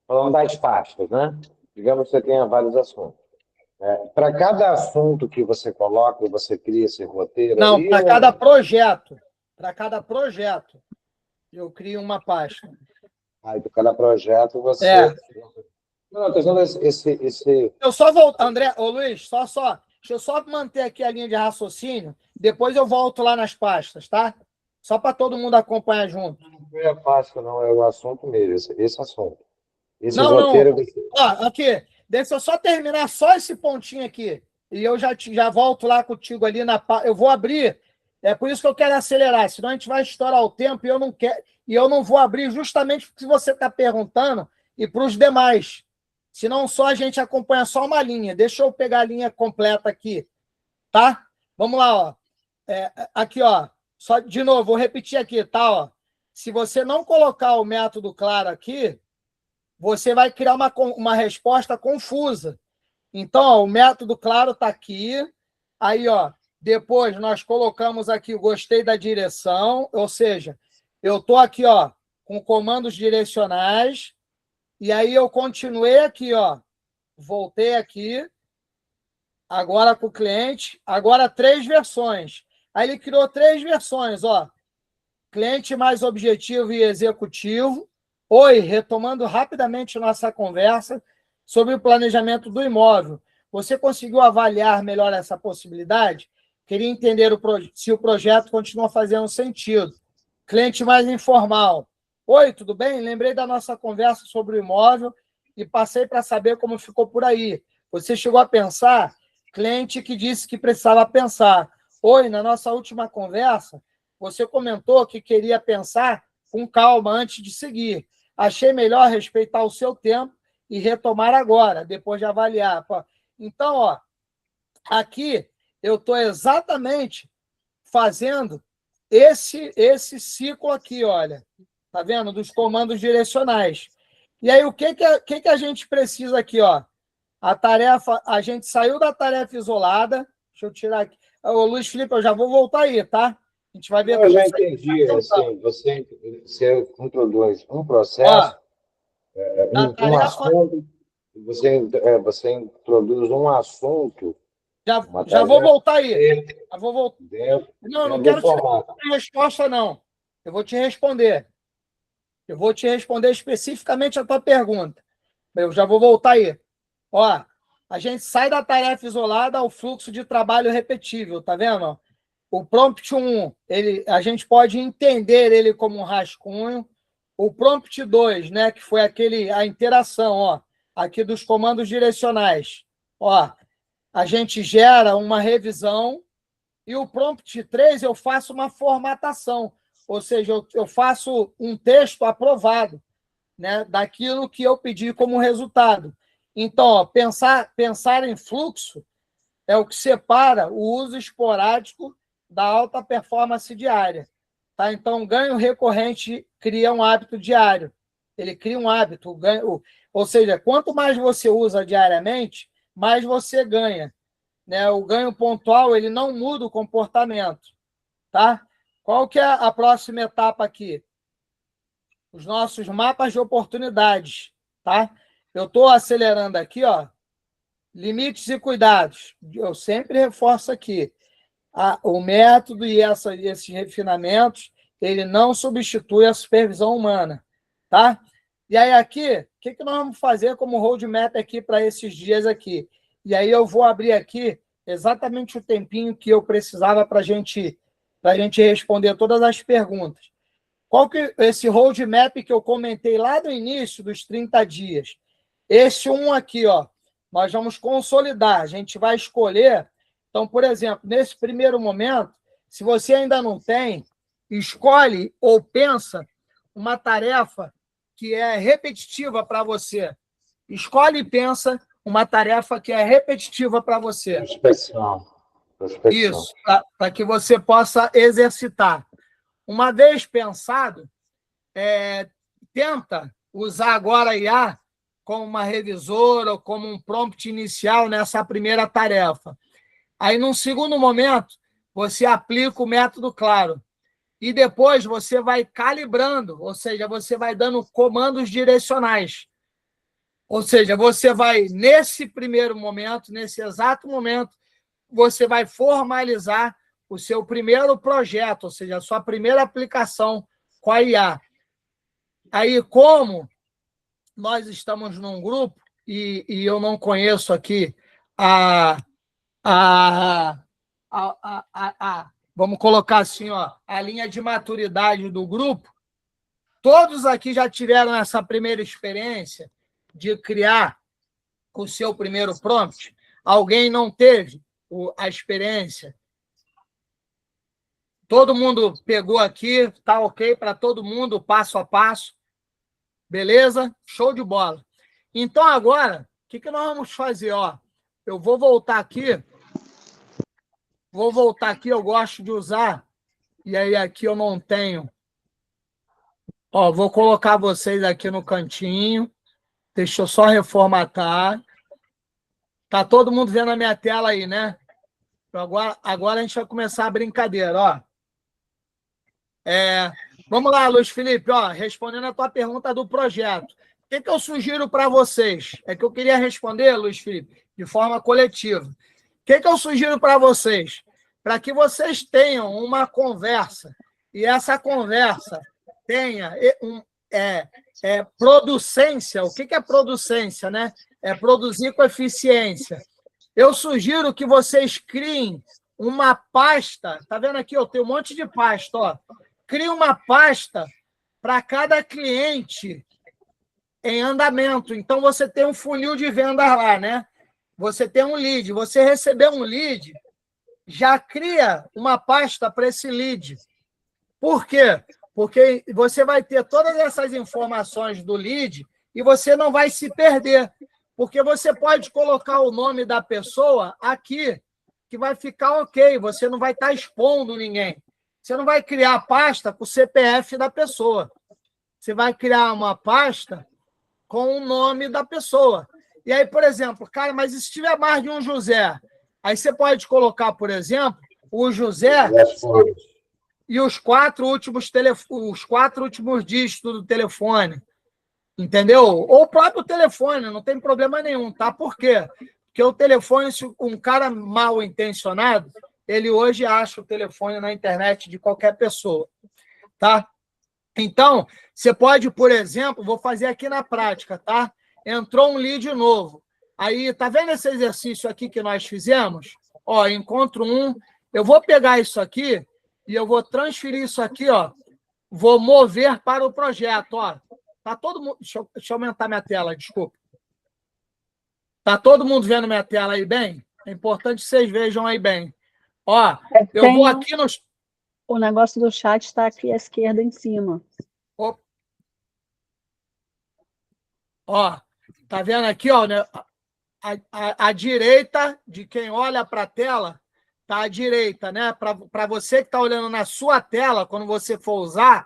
falando das pastas, né? Digamos que você tenha vários assuntos. Para cada assunto que você coloca, você cria esse roteiro. Não, aí, para cada projeto. Para cada projeto, eu crio uma pasta. Aí, para cada projeto, você... Não, estou dizendo esse... Eu só volto, André, ô Luiz, deixa eu só manter aqui a linha de raciocínio, depois eu volto lá nas pastas, tá? Só para todo mundo acompanhar junto. Não é fácil, não, é o assunto mesmo, esse assunto. Esse Não. roteiro... Ó, aqui, deixa eu só terminar só esse pontinho aqui, e eu já volto lá contigo ali eu vou abrir, é por isso que eu quero acelerar, senão a gente vai estourar o tempo e eu não quero, e eu não vou abrir justamente porque você está perguntando e para os demais. Senão só a gente acompanha só uma linha. Deixa eu pegar a linha completa aqui, tá? Vamos lá, ó. Aqui, ó. Só de novo, vou repetir aqui, tá? Ó. Se você não colocar o método Claro aqui, você vai criar uma resposta confusa. Então, ó, o método Claro está aqui. Aí, ó, depois nós colocamos aqui o gostei da direção, ou seja, eu estou aqui, ó, com comandos direcionais. E aí eu continuei aqui, ó. Voltei aqui. Agora com o cliente. Agora 3 versões. Aí ele criou 3 versões, ó. Cliente mais objetivo e executivo. Oi, retomando rapidamente nossa conversa sobre o planejamento do imóvel. Você conseguiu avaliar melhor essa possibilidade? Queria entender se o projeto continua fazendo sentido. Cliente mais informal. Oi, tudo bem? Lembrei da nossa conversa sobre o imóvel e passei para saber como ficou por aí. Você chegou a pensar? Cliente que disse que precisava pensar. Oi, na nossa última conversa, você comentou que queria pensar com calma antes de seguir. Achei melhor respeitar o seu tempo e retomar agora, depois de avaliar. Então, ó, aqui eu estou exatamente fazendo esse ciclo aqui, olha. Tá vendo? Dos comandos direcionais. E aí, o que a gente precisa aqui, ó? A gente saiu da tarefa isolada. Deixa eu tirar aqui. Ô, Luiz Felipe, eu já vou voltar aí, tá? A gente vai ver. Eu já entendi, assim, você introduz um processo, um assunto, você introduz um assunto. Já vou voltar aí. Não quero te dar resposta, não. Eu vou te responder. Eu vou te responder especificamente a tua pergunta. Eu já vou voltar aí. Ó, a gente sai da tarefa isolada ao fluxo de trabalho repetível, tá vendo? O prompt 1, a gente pode entender ele como um rascunho. O prompt 2, né, que foi a interação, ó, aqui dos comandos direcionais. Ó, a gente gera uma revisão e o prompt 3 eu faço uma formatação. Ou seja, eu faço um texto aprovado, né, daquilo que eu pedi como resultado. Então, ó, pensar em fluxo é o que separa o uso esporádico da alta performance diária. Tá? Então, ganho recorrente cria um hábito diário. Ele cria um hábito. Ou seja, quanto mais você usa diariamente, mais você ganha. Né? O ganho pontual ele não muda o comportamento. Tá? Qual que é a próxima etapa aqui? Os nossos mapas de oportunidades. Tá? Eu estou acelerando aqui, ó, limites e cuidados. Eu sempre reforço aqui. O método e esses refinamentos, ele não substitui a supervisão humana. Tá? E aí aqui, o que nós vamos fazer como roadmap aqui para esses dias aqui? E aí eu vou abrir aqui exatamente o tempinho que eu precisava para a gente responder todas as perguntas. Qual que é esse roadmap que eu comentei lá no início dos 30 dias? Esse um aqui, ó, nós vamos consolidar. A gente vai escolher. Então, por exemplo, nesse primeiro momento, se você ainda não tem, escolhe ou pensa uma tarefa que é repetitiva para você. Escolhe e pensa uma tarefa que é repetitiva para você. Prospecção. Isso, para que você possa exercitar. Uma vez pensado, tenta usar agora a IA como uma revisora ou como um prompt inicial nessa primeira tarefa. Aí, num segundo momento, você aplica o método claro. E depois você vai calibrando, ou seja, você vai dando comandos direcionais. Ou seja, você vai, nesse primeiro momento, nesse exato momento, você vai formalizar o seu primeiro projeto, ou seja, a sua primeira aplicação com a IA. Aí, como nós estamos num grupo, e eu não conheço aqui vamos colocar assim, ó, a linha de maturidade do grupo, todos aqui já tiveram essa primeira experiência de criar o seu primeiro prompt? Alguém não teve a experiência? Todo mundo pegou aqui, tá ok para todo mundo, passo a passo? Beleza? Show de bola. Então, agora, o que nós vamos fazer? Ó, eu vou voltar aqui. Eu gosto de usar, e aí aqui eu não tenho. Ó, vou colocar vocês aqui no cantinho. Deixa eu só reformatar. Tá todo mundo vendo a minha tela aí, né? Agora a gente vai começar a brincadeira, ó. Vamos lá, Luiz Felipe, ó, respondendo a tua pergunta do projeto. O que eu sugiro para vocês? É que eu queria responder, Luiz Felipe, de forma coletiva. O que eu sugiro para vocês? Para que vocês tenham uma conversa, e essa conversa tenha producência. O que é producência, né? É produzir com eficiência. Eu sugiro que vocês criem uma pasta. Tá vendo aqui? Eu tenho um monte de pasta, ó. Crie uma pasta para cada cliente em andamento. Então, você tem um funil de vendas lá, né? Você tem um lead. Você recebeu um lead, já cria uma pasta para esse lead. Por quê? Porque você vai ter todas essas informações do lead e você não vai se perder. Porque você pode colocar o nome da pessoa aqui, que vai ficar ok. Você não vai estar expondo ninguém. Você não vai criar pasta com o CPF da pessoa. Você vai criar uma pasta com o nome da pessoa. E aí, por exemplo, cara, mas e se tiver mais de um José? Aí você pode colocar, por exemplo, o José e os quatro últimos dígitos do telefone. Entendeu? Ou o próprio telefone, não tem problema nenhum, tá? Por quê? Porque o telefone, se um cara mal intencionado, ele hoje acha o telefone na internet de qualquer pessoa, tá? Então, você pode, por exemplo, vou fazer aqui na prática, tá? Entrou um lead novo. Aí, tá vendo esse exercício aqui que nós fizemos? Ó, encontro um. Eu vou pegar isso aqui e eu vou transferir isso aqui, ó. Vou mover para o projeto, ó. Tá todo mundo... Deixa eu aumentar minha tela, desculpa. Tá todo mundo vendo minha tela aí bem? É importante que vocês vejam aí bem. Ó, eu vou aqui no... O negócio do chat está aqui à esquerda em cima. Ó, tá vendo aqui, ó, né? À direita de quem olha para a tela, Está à direita, né? Para você que está olhando na sua tela, quando você for usar,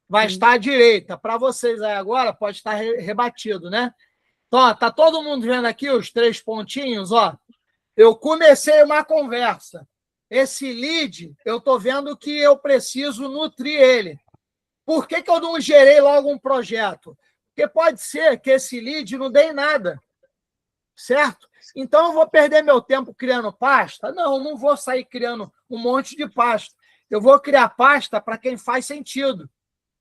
vai estar à direita. Para vocês aí agora, pode estar rebatido, né? Então, ó, tá todo mundo vendo aqui os 3 pontinhos, ó. Eu comecei uma conversa. Esse lead, eu estou vendo que eu preciso nutrir ele. Por que eu não gerei logo um projeto? Porque pode ser que esse lead não dê em nada, certo? Então, eu vou perder meu tempo criando pasta? Não vou sair criando um monte de pasta. Eu vou criar pasta para quem faz sentido.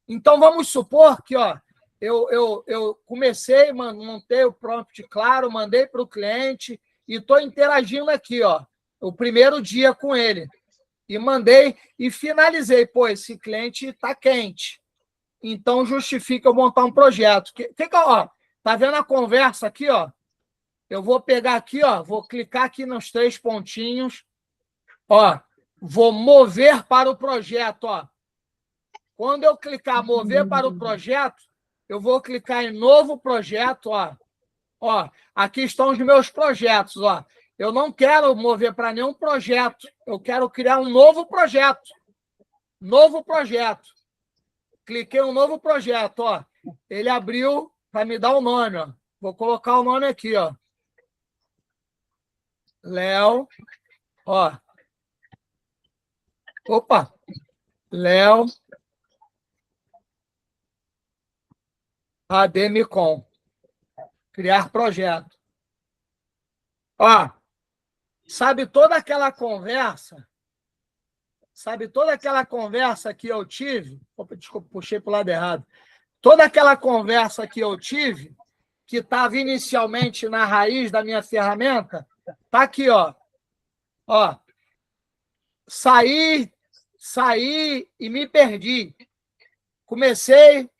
Então, vamos supor que ó, eu comecei, montei o prompt claro, mandei para o cliente e estou interagindo aqui, ó, o primeiro dia com ele. E mandei e finalizei. Pô, esse cliente está quente. Então, justifica eu montar um projeto. Ó, tá vendo a conversa aqui, ó? Eu vou pegar aqui, ó, vou clicar aqui nos 3 pontinhos, ó, vou mover para o projeto, ó. Quando eu clicar mover para o projeto, eu vou clicar em novo projeto, ó. Ó, aqui estão os meus projetos, ó. Eu não quero mover para nenhum projeto, eu quero criar um novo projeto. Novo projeto. Cliquei em um novo projeto, ó. Ele abriu para me dar o nome, ó. Vou colocar o nome aqui, ó. Léo, ó. Opa! Léo Ademicon. Criar projeto. Ó, sabe toda aquela conversa? Sabe toda aquela conversa que eu tive? Opa, desculpa, puxei para o lado errado. Toda aquela conversa que eu tive, que estava inicialmente na raiz da minha ferramenta, tá aqui, ó. Ó, saí e me perdi. Comecei,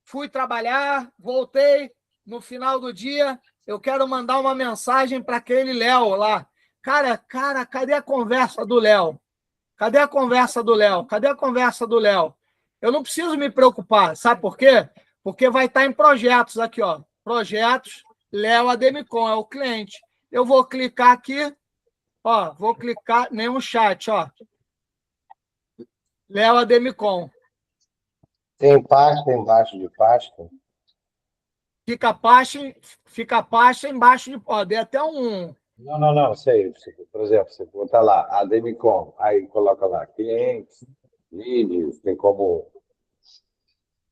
fui trabalhar, voltei. No final do dia, eu quero mandar uma mensagem para aquele Léo lá. Cara, cadê a conversa do Léo? Cadê a conversa do Léo? Cadê a conversa do Léo? Eu não preciso me preocupar, sabe por quê? Porque vai estar em projetos aqui, ó. Projetos, Léo Ademicon, é o cliente. Eu vou clicar aqui, ó, vou clicar, nenhum chat, ó. Léo Ademicon. Tem pasta embaixo de pasta? Fica pasta embaixo de... Ó, dei até um... Não, sei. Por exemplo, você botar lá, Ademicon, aí coloca lá, clientes, leads, tem como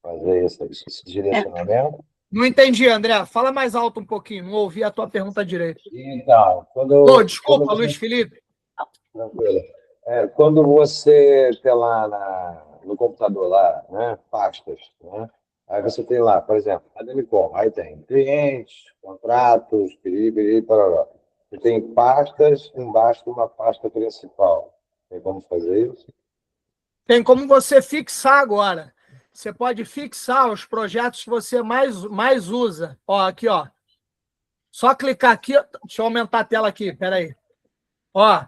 fazer esse direcionamento? Não entendi, André. Fala mais alto um pouquinho, não ouvi a tua pergunta direito. Então, Desculpa, quando Luiz Felipe. tranquilo. Quando você tem lá no computador, lá, né, pastas, né? Aí você tem lá, por exemplo, Ademicon, aí tem clientes, contratos, piriri, parará. Você tem pastas embaixo de uma pasta principal. Tem como fazer isso? Tem como você fixar agora. Você pode fixar os projetos que você mais usa. Ó, aqui, ó. Só clicar aqui. Deixa eu aumentar a tela aqui, peraí. Ó,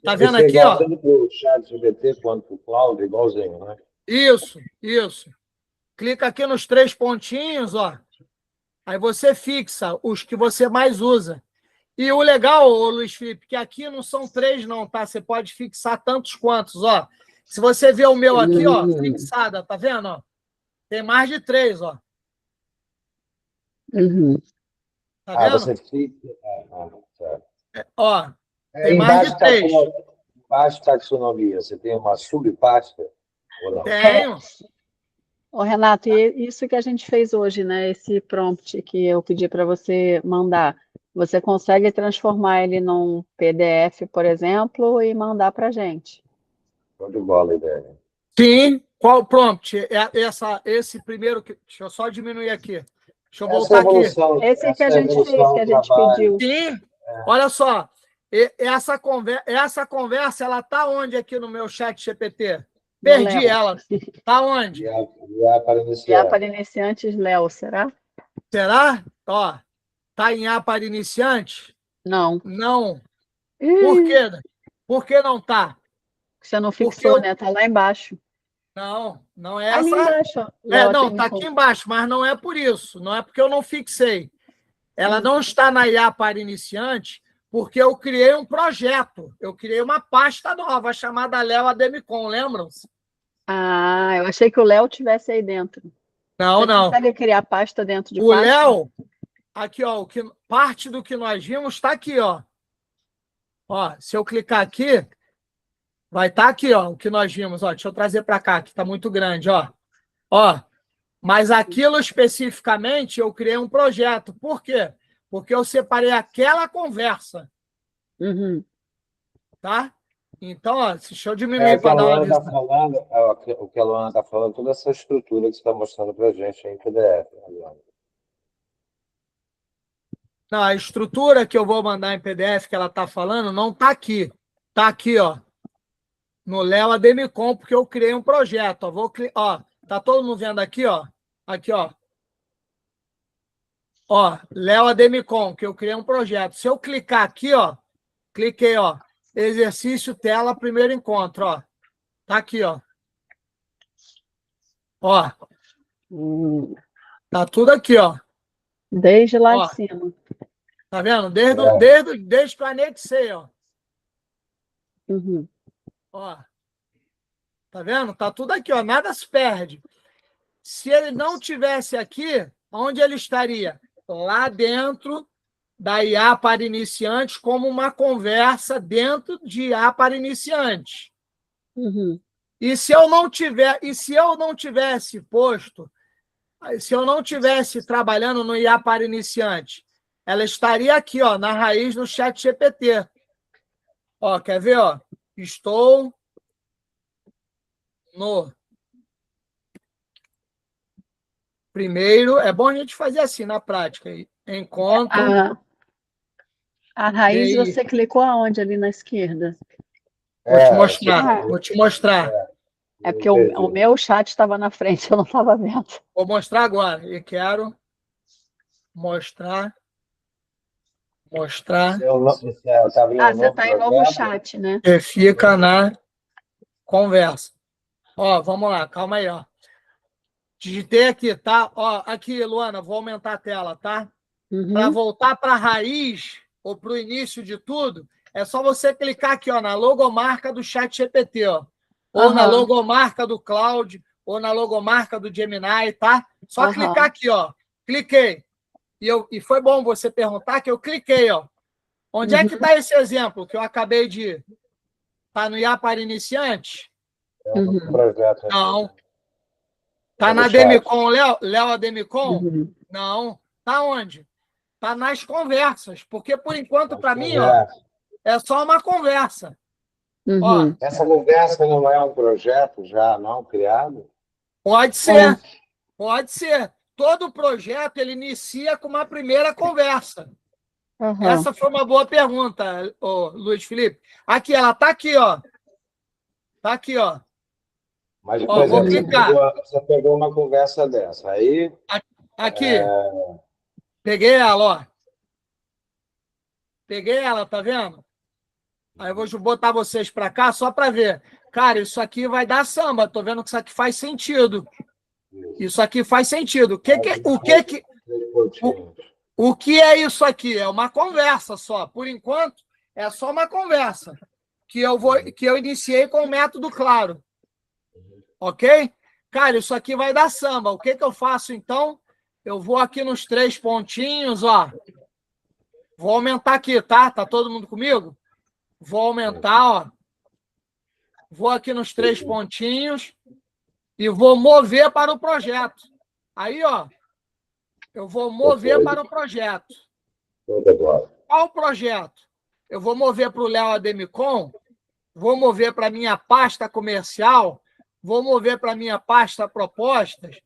tá vendo aqui, ó? Tanto para o ChatGPT quanto para o Cloud, igualzinho, né? Isso. Clica aqui nos 3 pontinhos, ó. Aí você fixa os que você mais usa. E o legal, Luiz Felipe, que aqui não são 3, não, tá? Você pode fixar tantos quantos, ó. Se você ver o meu aqui, ó, fixada, tá vendo? Ó? Tem mais de 3, ó. Tá vendo? Você fixa. Certo. Ó, tem mais de 3. Embaixo de taxonomia, você tem uma subpasta? Ou não? Tenho. Ô, Renato, e isso que a gente fez hoje, né? Esse prompt que eu pedi para você mandar, você consegue transformar ele num PDF, por exemplo, e mandar para a gente? Show de bola, ideia. Sim. Qual prompt? Esse primeiro. Deixa eu só diminuir aqui. Deixa eu voltar aqui. Esse que a gente fez, que a gente pediu. Sim. Olha só. Essa conversa, ela tá onde aqui no meu chat GPT? Perdi ela. Tá onde? IA para iniciantes. IA para iniciantes, Léo, será? Será? Ó, tá em IA para iniciantes? Não. Não. Por quê? Por que não tá? Você não fixou, né? Tá lá embaixo. Não é Ali essa. embaixo. Léo, Não, tá aqui embaixo, mas não é por isso. Não é porque eu não fixei. Ela não está na IA para iniciante, Porque eu criei um projeto, eu criei uma pasta nova chamada Léo Ademicon, lembram-se? Ah, eu achei que o Léo tivesse aí dentro. Não, Você não. consegue criar pasta dentro de O pasta? Léo, aqui, ó, parte do que nós vimos está aqui, ó. Ó, se eu clicar aqui, vai estar aqui, ó, o que nós vimos. Ó, deixa eu trazer para cá, que está muito grande, ó. Ó, mas aquilo especificamente eu criei um projeto. Por quê? Porque eu separei aquela conversa, Uhum. tá? Então, ó, deixa eu É diminuir o que para a dar uma Luana está visão. falando, o que a Luana está falando, toda essa estrutura que você está mostrando para a gente em PDF, né, Luana? Não, a estrutura que eu vou mandar em PDF que ela está falando não está aqui. Está aqui, ó, no Léo Ademicon, porque eu criei um projeto. Ó, ó, tá todo mundo vendo aqui, ó? Aqui, ó. Ó, Léo Ademicon, que eu criei um projeto. Se eu clicar aqui, ó, cliquei, ó, exercício tela, primeiro encontro, ó. Tá aqui, ó. Ó, tá tudo aqui, ó. Desde lá Ó, de cima. tá vendo? Desde que eu anexei, ó. Uhum. Ó. Tá vendo? Tá tudo aqui, ó. Nada se perde. Se ele não tivesse aqui, onde ele estaria? Lá dentro da IA para iniciantes, como uma conversa dentro de IA para iniciantes. Uhum. E se eu não tivesse posto, se eu não tivesse trabalhando no IA para iniciantes, ela estaria aqui, ó, na raiz do chat GPT. Ó, quer ver, ó? Estou no primeiro, é bom a gente fazer assim na prática. Encontro A raiz de... você clicou aonde ali na esquerda? Vou te mostrar, Ah, vou te mostrar. é porque o meu chat estava na frente, eu não estava vendo. Vou mostrar agora. E quero mostrar. Tá abrindo Ah, um você novo está em novo projeto? chat, né? Que fica na conversa. Ó, vamos lá, calma aí, ó. Digitei aqui, tá? Ó, aqui, Luana, vou aumentar a tela, tá? Para Uhum. voltar para a raiz ou para o início de tudo, é só você clicar aqui, ó, na logomarca do Chat GPT, ó. Ou na Aham. logomarca do Cloud, ou na logomarca do Gemini, tá? Só Aham. clicar aqui, ó. Cliquei. E foi bom você perguntar que eu cliquei, ó. Onde é que está esse exemplo que eu acabei de... Está no IA para iniciante? É um projeto. Não. Está No na chat. Demicon, Léo Ademicon? Uhum. Não. Está onde? Está nas conversas. Porque, por enquanto, Nas para mim, ó, conversas. é só uma conversa. Ó, Uhum. Essa conversa não é um projeto já não criado? pode ser. Pode ser. Todo projeto ele inicia com uma primeira conversa. Uhum. Essa foi uma boa pergunta, ô, Luiz Felipe. Aqui, ela está aqui, ó. Está aqui, ó. Mas, Ó, por vou exemplo, clicar. você pegou uma conversa dessa. Aí, Aqui. Peguei ela, ó. Peguei ela, tá vendo? Aí eu vou botar vocês para cá só para ver. Cara, isso aqui vai dar samba. Tô vendo que isso aqui faz sentido. Isso aqui faz sentido. O que é isso aqui? É uma conversa só. Por enquanto, é só uma conversa que eu iniciei com o método claro. Ok? Cara, isso aqui vai dar samba. O que eu faço, então? Eu vou aqui nos 3 pontinhos, ó. Vou aumentar aqui, tá? Tá todo mundo comigo? Vou aumentar, ó. Vou aqui nos 3 pontinhos e vou mover para o projeto. Aí, ó, eu vou mover para o projeto. Qual o projeto? Eu vou mover para o Léo Ademicon, vou mover para a minha pasta comercial, vou mover para a minha pasta propostas,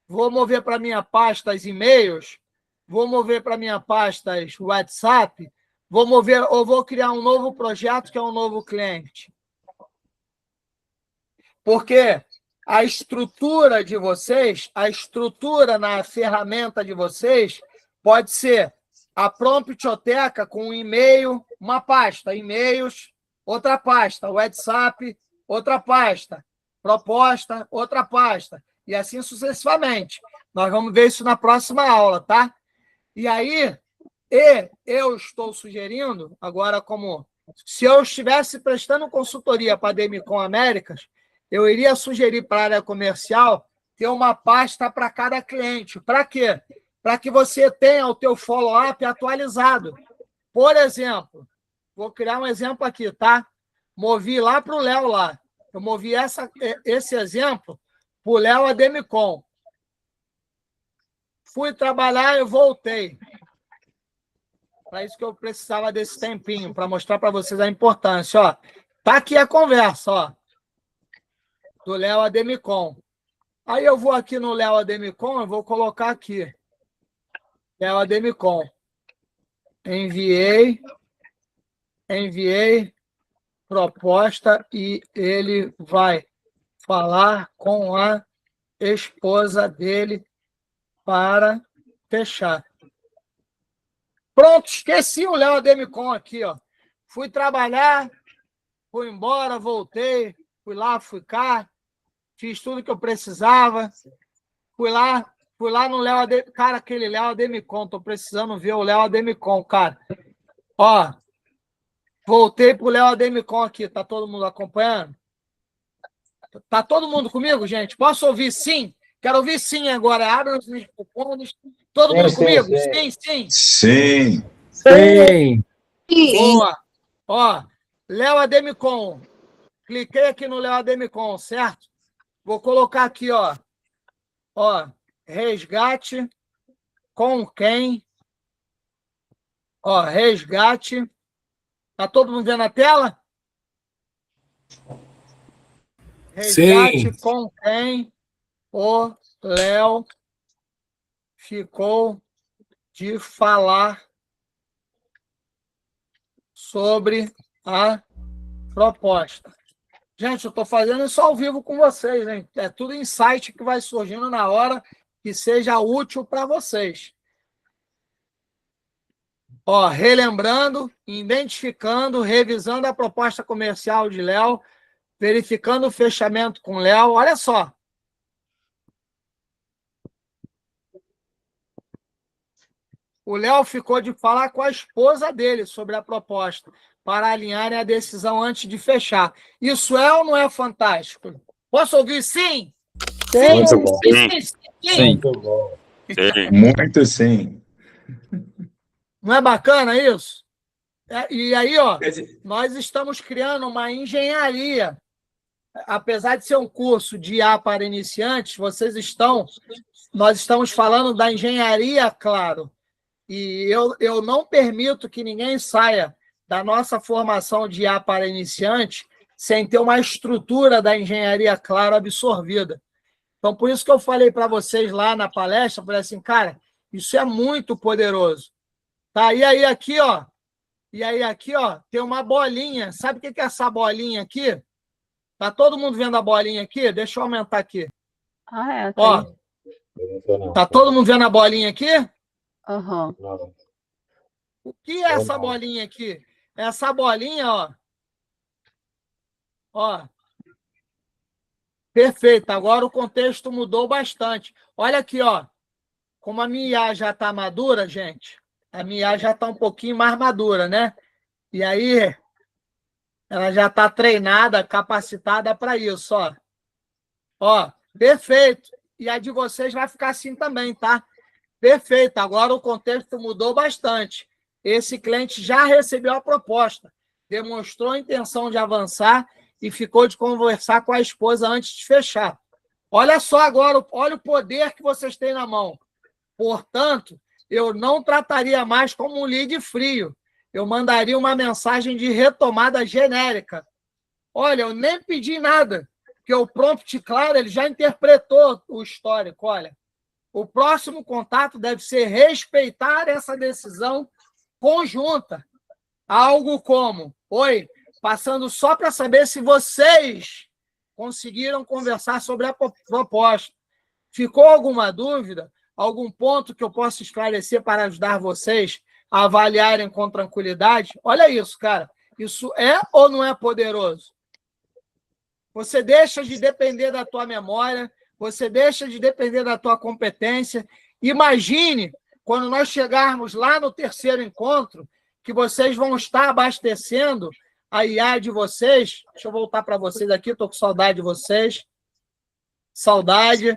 vou mover para a minha pasta e-mails, vou mover para a minha pasta WhatsApp, vou criar um novo projeto que é um novo cliente. Porque a estrutura de vocês, a estrutura na ferramenta de vocês pode ser a promptoteca com um e-mail, uma pasta, e-mails, outra pasta, WhatsApp, outra pasta, proposta, outra pasta, e assim sucessivamente. Nós vamos ver isso na próxima aula, tá? E aí, E eu estou sugerindo, agora como se eu estivesse prestando consultoria para a Demicon Américas, eu iria sugerir para a área comercial ter uma pasta para cada cliente. Para quê? Para que você tenha o teu follow-up atualizado. Por exemplo, vou criar um exemplo aqui, tá? Movi lá para o Léo lá. Eu movi esse exemplo para o Léo Ademicon. Fui trabalhar e voltei. Para isso que eu precisava desse tempinho, para mostrar para vocês a importância. Ó, tá aqui a conversa, ó, do Léo Ademicon. Aí eu vou aqui no Léo Ademicon, eu vou colocar aqui. Léo Ademicon. Enviei proposta e ele vai falar com a esposa dele para fechar. Pronto, esqueci o Léo Ademicon aqui, ó. Fui trabalhar, fui embora, voltei, fui lá, fui cá, fiz tudo que eu precisava. Fui lá no Léo Ademicon. Cara, aquele Léo Ademicon, tô precisando ver o Léo Ademicon, cara. Ó, voltei pro Léo Ademicon aqui, tá todo mundo acompanhando? Tá todo mundo comigo, gente? Posso ouvir sim? Quero ouvir sim agora. Abra os microfones. Todo mundo comigo? Sim. Sim. Boa. Ó, Léo Ademicon. Cliquei aqui no Léo Ademicon, certo? Vou colocar aqui, ó. Ó, resgate com quem? Ó, resgate. Tá todo mundo vendo a tela? Resgate Sim. com quem o Léo ficou de falar sobre a proposta. Gente, eu estou fazendo isso ao vivo com vocês, hein? É tudo insight que vai surgindo na hora que seja útil para vocês. Ó, relembrando, identificando, revisando a proposta comercial de Léo, verificando o fechamento com Léo. Olha só. O Léo ficou de falar com a esposa dele sobre a proposta, para alinharem a decisão antes de fechar. Isso é ou não é fantástico? Posso ouvir sim? Sim. Muito bom. Sim. Muito bom. Muito sim. Não é bacana isso? E aí, ó, nós estamos criando uma engenharia. Apesar de ser um curso de IA para iniciantes, nós estamos falando da engenharia, claro. E eu não permito que ninguém saia da nossa formação de IA para iniciantes sem ter uma estrutura da engenharia, claro, absorvida. Então, por isso que eu falei para vocês lá na palestra, eu falei assim, cara, isso é muito poderoso. Tá? E aí aqui, ó, tem uma bolinha. Sabe o que é essa bolinha aqui? Tá todo mundo vendo a bolinha aqui? Deixa eu aumentar aqui. Ah, é. Tá Ó, aí. tá todo mundo vendo a bolinha aqui? Aham. O que é essa bolinha aqui? Essa bolinha, ó. Ó. Perfeito. Agora o contexto mudou bastante. Olha aqui, ó. Como a minha IA já está madura, gente, a minha IA já está um pouquinho mais madura, né? E aí, ela já está treinada, capacitada para isso, ó. Ó, perfeito. E a de vocês vai ficar assim também, tá? Perfeito. Agora o contexto mudou bastante. Esse cliente já recebeu a proposta, demonstrou a intenção de avançar e ficou de conversar com a esposa antes de fechar. Olha só agora, olha o poder que vocês têm na mão. Portanto, eu não trataria mais como um lead frio. Eu mandaria uma mensagem de retomada genérica. Olha, eu nem pedi nada, porque o prompt, claro, ele já interpretou o histórico. Olha, o próximo contato deve ser respeitar essa decisão conjunta. Algo como, oi, passando só para saber se vocês conseguiram conversar sobre a proposta. Ficou alguma dúvida? Algum ponto que eu possa esclarecer para ajudar vocês a avaliarem com tranquilidade? Olha isso, cara. Isso é ou não é poderoso? Você deixa de depender da tua memória, você deixa de depender da tua competência. Imagine quando nós chegarmos lá no terceiro encontro, que vocês vão estar abastecendo a IA de vocês. Deixa eu voltar para vocês aqui, estou com saudade de vocês. Saudade.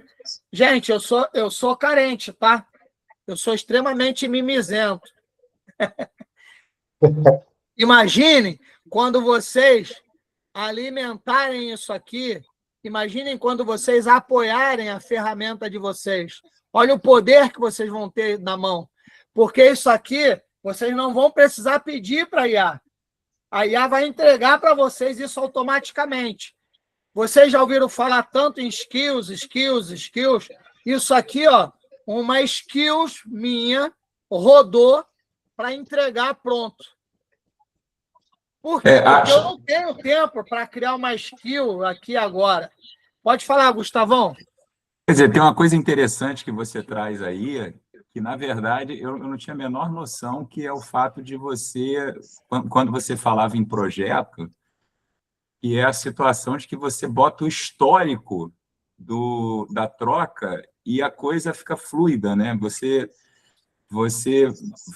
Gente, eu sou carente, tá? Eu sou extremamente mimizento. Imaginem quando vocês alimentarem isso aqui, imaginem quando vocês apoiarem a ferramenta de vocês. Olha o poder que vocês vão ter na mão. Porque isso aqui, vocês não vão precisar pedir para a IA. A IA vai entregar para vocês isso automaticamente. Vocês já ouviram falar tanto em skills. Isso aqui, ó, uma skills minha rodou para entregar pronto. Por quê? Porque eu não tenho tempo para criar uma skill aqui agora. Pode falar, Gustavão. Quer dizer, tem uma coisa interessante que você traz aí, que, na verdade, eu não tinha a menor noção, que é o fato de você, quando você falava em projeto, que é a situação de que você bota o histórico da troca e a coisa fica fluida, né? Você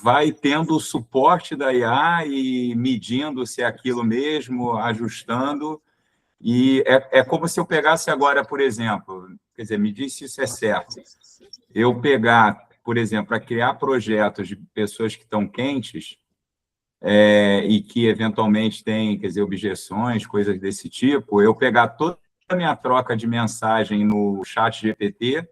vai tendo o suporte da IA e medindo se é aquilo mesmo, ajustando. E é como se eu pegasse agora, por exemplo, quer dizer, me diz se isso é certo. Eu pegar, por exemplo, para criar projetos de pessoas que estão quentes e que eventualmente têm, quer dizer, objeções, coisas desse tipo, eu pegar toda a minha troca de mensagem no chat GPT,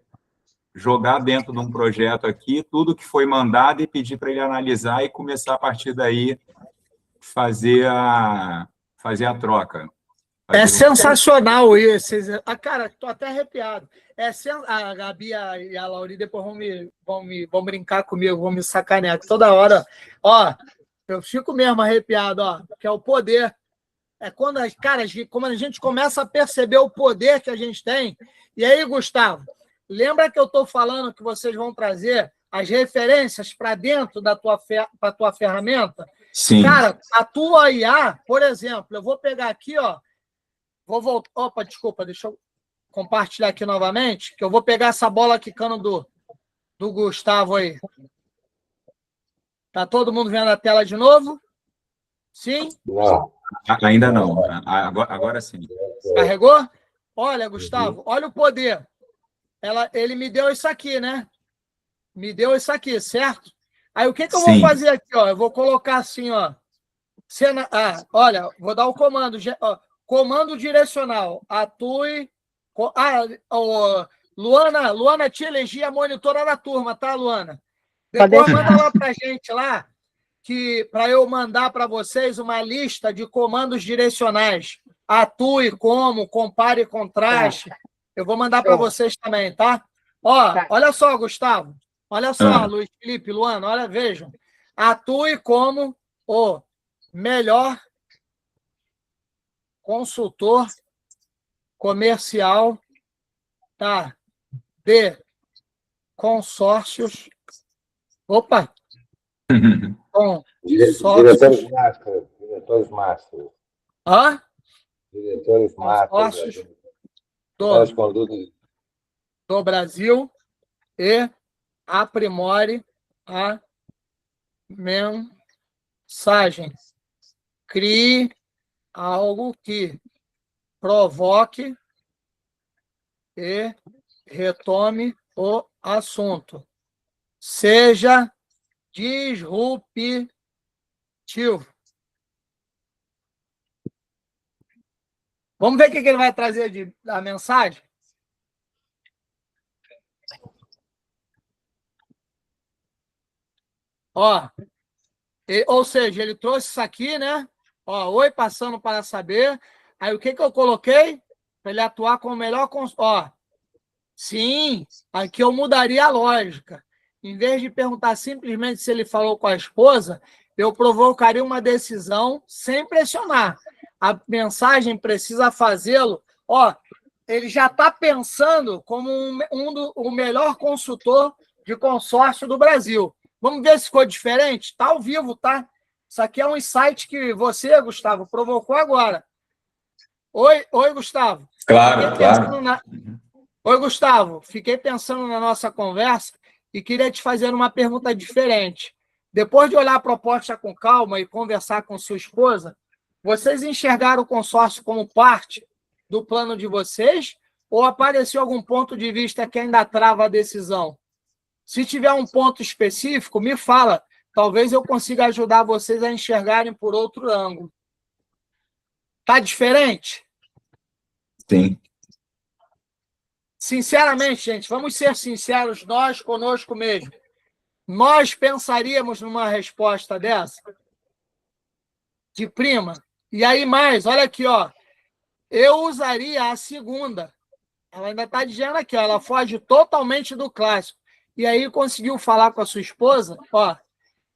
jogar dentro de um projeto aqui, tudo que foi mandado e pedir para ele analisar e começar a partir daí fazer a troca. É sensacional isso. Cara, estou até arrepiado. A Gabi e a Lauri depois vão brincar comigo, vão me sacanear toda hora. Ó, eu fico mesmo arrepiado, ó, que é o poder. É quando a gente começa a perceber o poder que a gente tem. E aí, Gustavo, lembra que eu estou falando que vocês vão trazer as referências para dentro da tua ferramenta? Sim. Cara, a tua IA, por exemplo, eu vou pegar aqui, ó, vou voltar. Opa, desculpa, deixa eu compartilhar aqui novamente, que eu vou pegar essa bola quicando do Gustavo aí. Tá todo mundo vendo a tela de novo? Sim? Não. Ainda não. Agora sim. Carregou? Olha, Gustavo, olha o poder. Ele me deu isso aqui, né? Me deu isso aqui, certo? Aí o que eu vou fazer aqui, ó? Eu vou colocar assim, ó. Olha, vou dar o comando. Ó, comando direcional. Atue. Luana, te elegi a monitora da turma, tá, Luana? Depois manda lá pra gente lá, para eu mandar para vocês uma lista de comandos direcionais. Atue como, compare e contraste. Eu vou mandar para vocês também, tá? Ó, olha só, Gustavo. Olha só, Luiz Felipe, Luana, olha, vejam. Atue como o melhor consultor comercial, tá, de consórcios. Opa! Diretores master. Diretores master. Hã? Diretores Consórcios master. do Brasil e aprimore a mensagem. Crie algo que provoque e retome o assunto. Seja disruptivo. Vamos ver o que ele vai trazer da mensagem? Ó, ou seja, ele trouxe isso aqui, né? Ó, oi, passando para saber. Aí o que eu coloquei? Para ele atuar com o melhor... Ó, sim, aqui eu mudaria a lógica. Em vez de perguntar simplesmente se ele falou com a esposa, eu provocaria uma decisão sem pressionar. A mensagem precisa fazê-lo. Ó, ele já está pensando como o melhor consultor de consórcio do Brasil. Vamos ver se ficou diferente? Está ao vivo, tá? Isso aqui é um insight que você, Gustavo, provocou agora. Oi, Gustavo. Claro. Oi, Gustavo. Fiquei pensando na nossa conversa e queria te fazer uma pergunta diferente. Depois de olhar a proposta com calma e conversar com sua esposa, vocês enxergaram o consórcio como parte do plano de vocês ou apareceu algum ponto de vista que ainda trava a decisão? Se tiver um ponto específico, me fala. Talvez eu consiga ajudar vocês a enxergarem por outro ângulo. Tá diferente? Sim. Sinceramente, gente, vamos ser sinceros, nós conosco mesmo. Nós pensaríamos numa resposta dessa? De prima? E aí mais, olha aqui, ó. Eu usaria a segunda. Ela ainda está dizendo aqui, ó, ela foge totalmente do clássico. E aí conseguiu falar com a sua esposa, ó,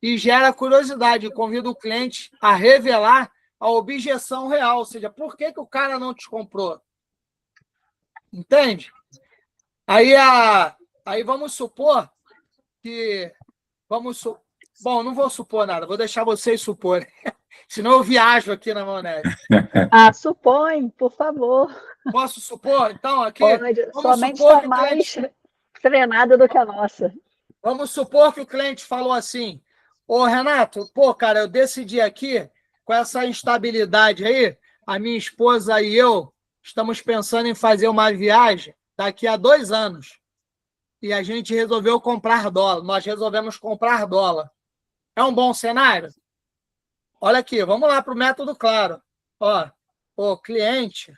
e gera curiosidade. Convida o cliente a revelar a objeção real, ou seja, por que o cara não te comprou? Entende? Aí vamos supor que... Bom, não vou supor nada, vou deixar vocês suporem. Senão eu viajo aqui na maionese. Supõe, por favor. Posso supor? Então, aqui... Pode. Vamos Somente supor está que o mais cliente... treinada do que a nossa. Vamos supor que o cliente falou assim, ô Renato, pô, cara, eu decidi aqui, com essa instabilidade aí, a minha esposa e eu estamos pensando em fazer uma viagem daqui a 2 anos. E a gente resolveu comprar dólar. Nós resolvemos comprar dólar. É um bom cenário? Olha aqui, vamos lá para o método claro. Ó, o cliente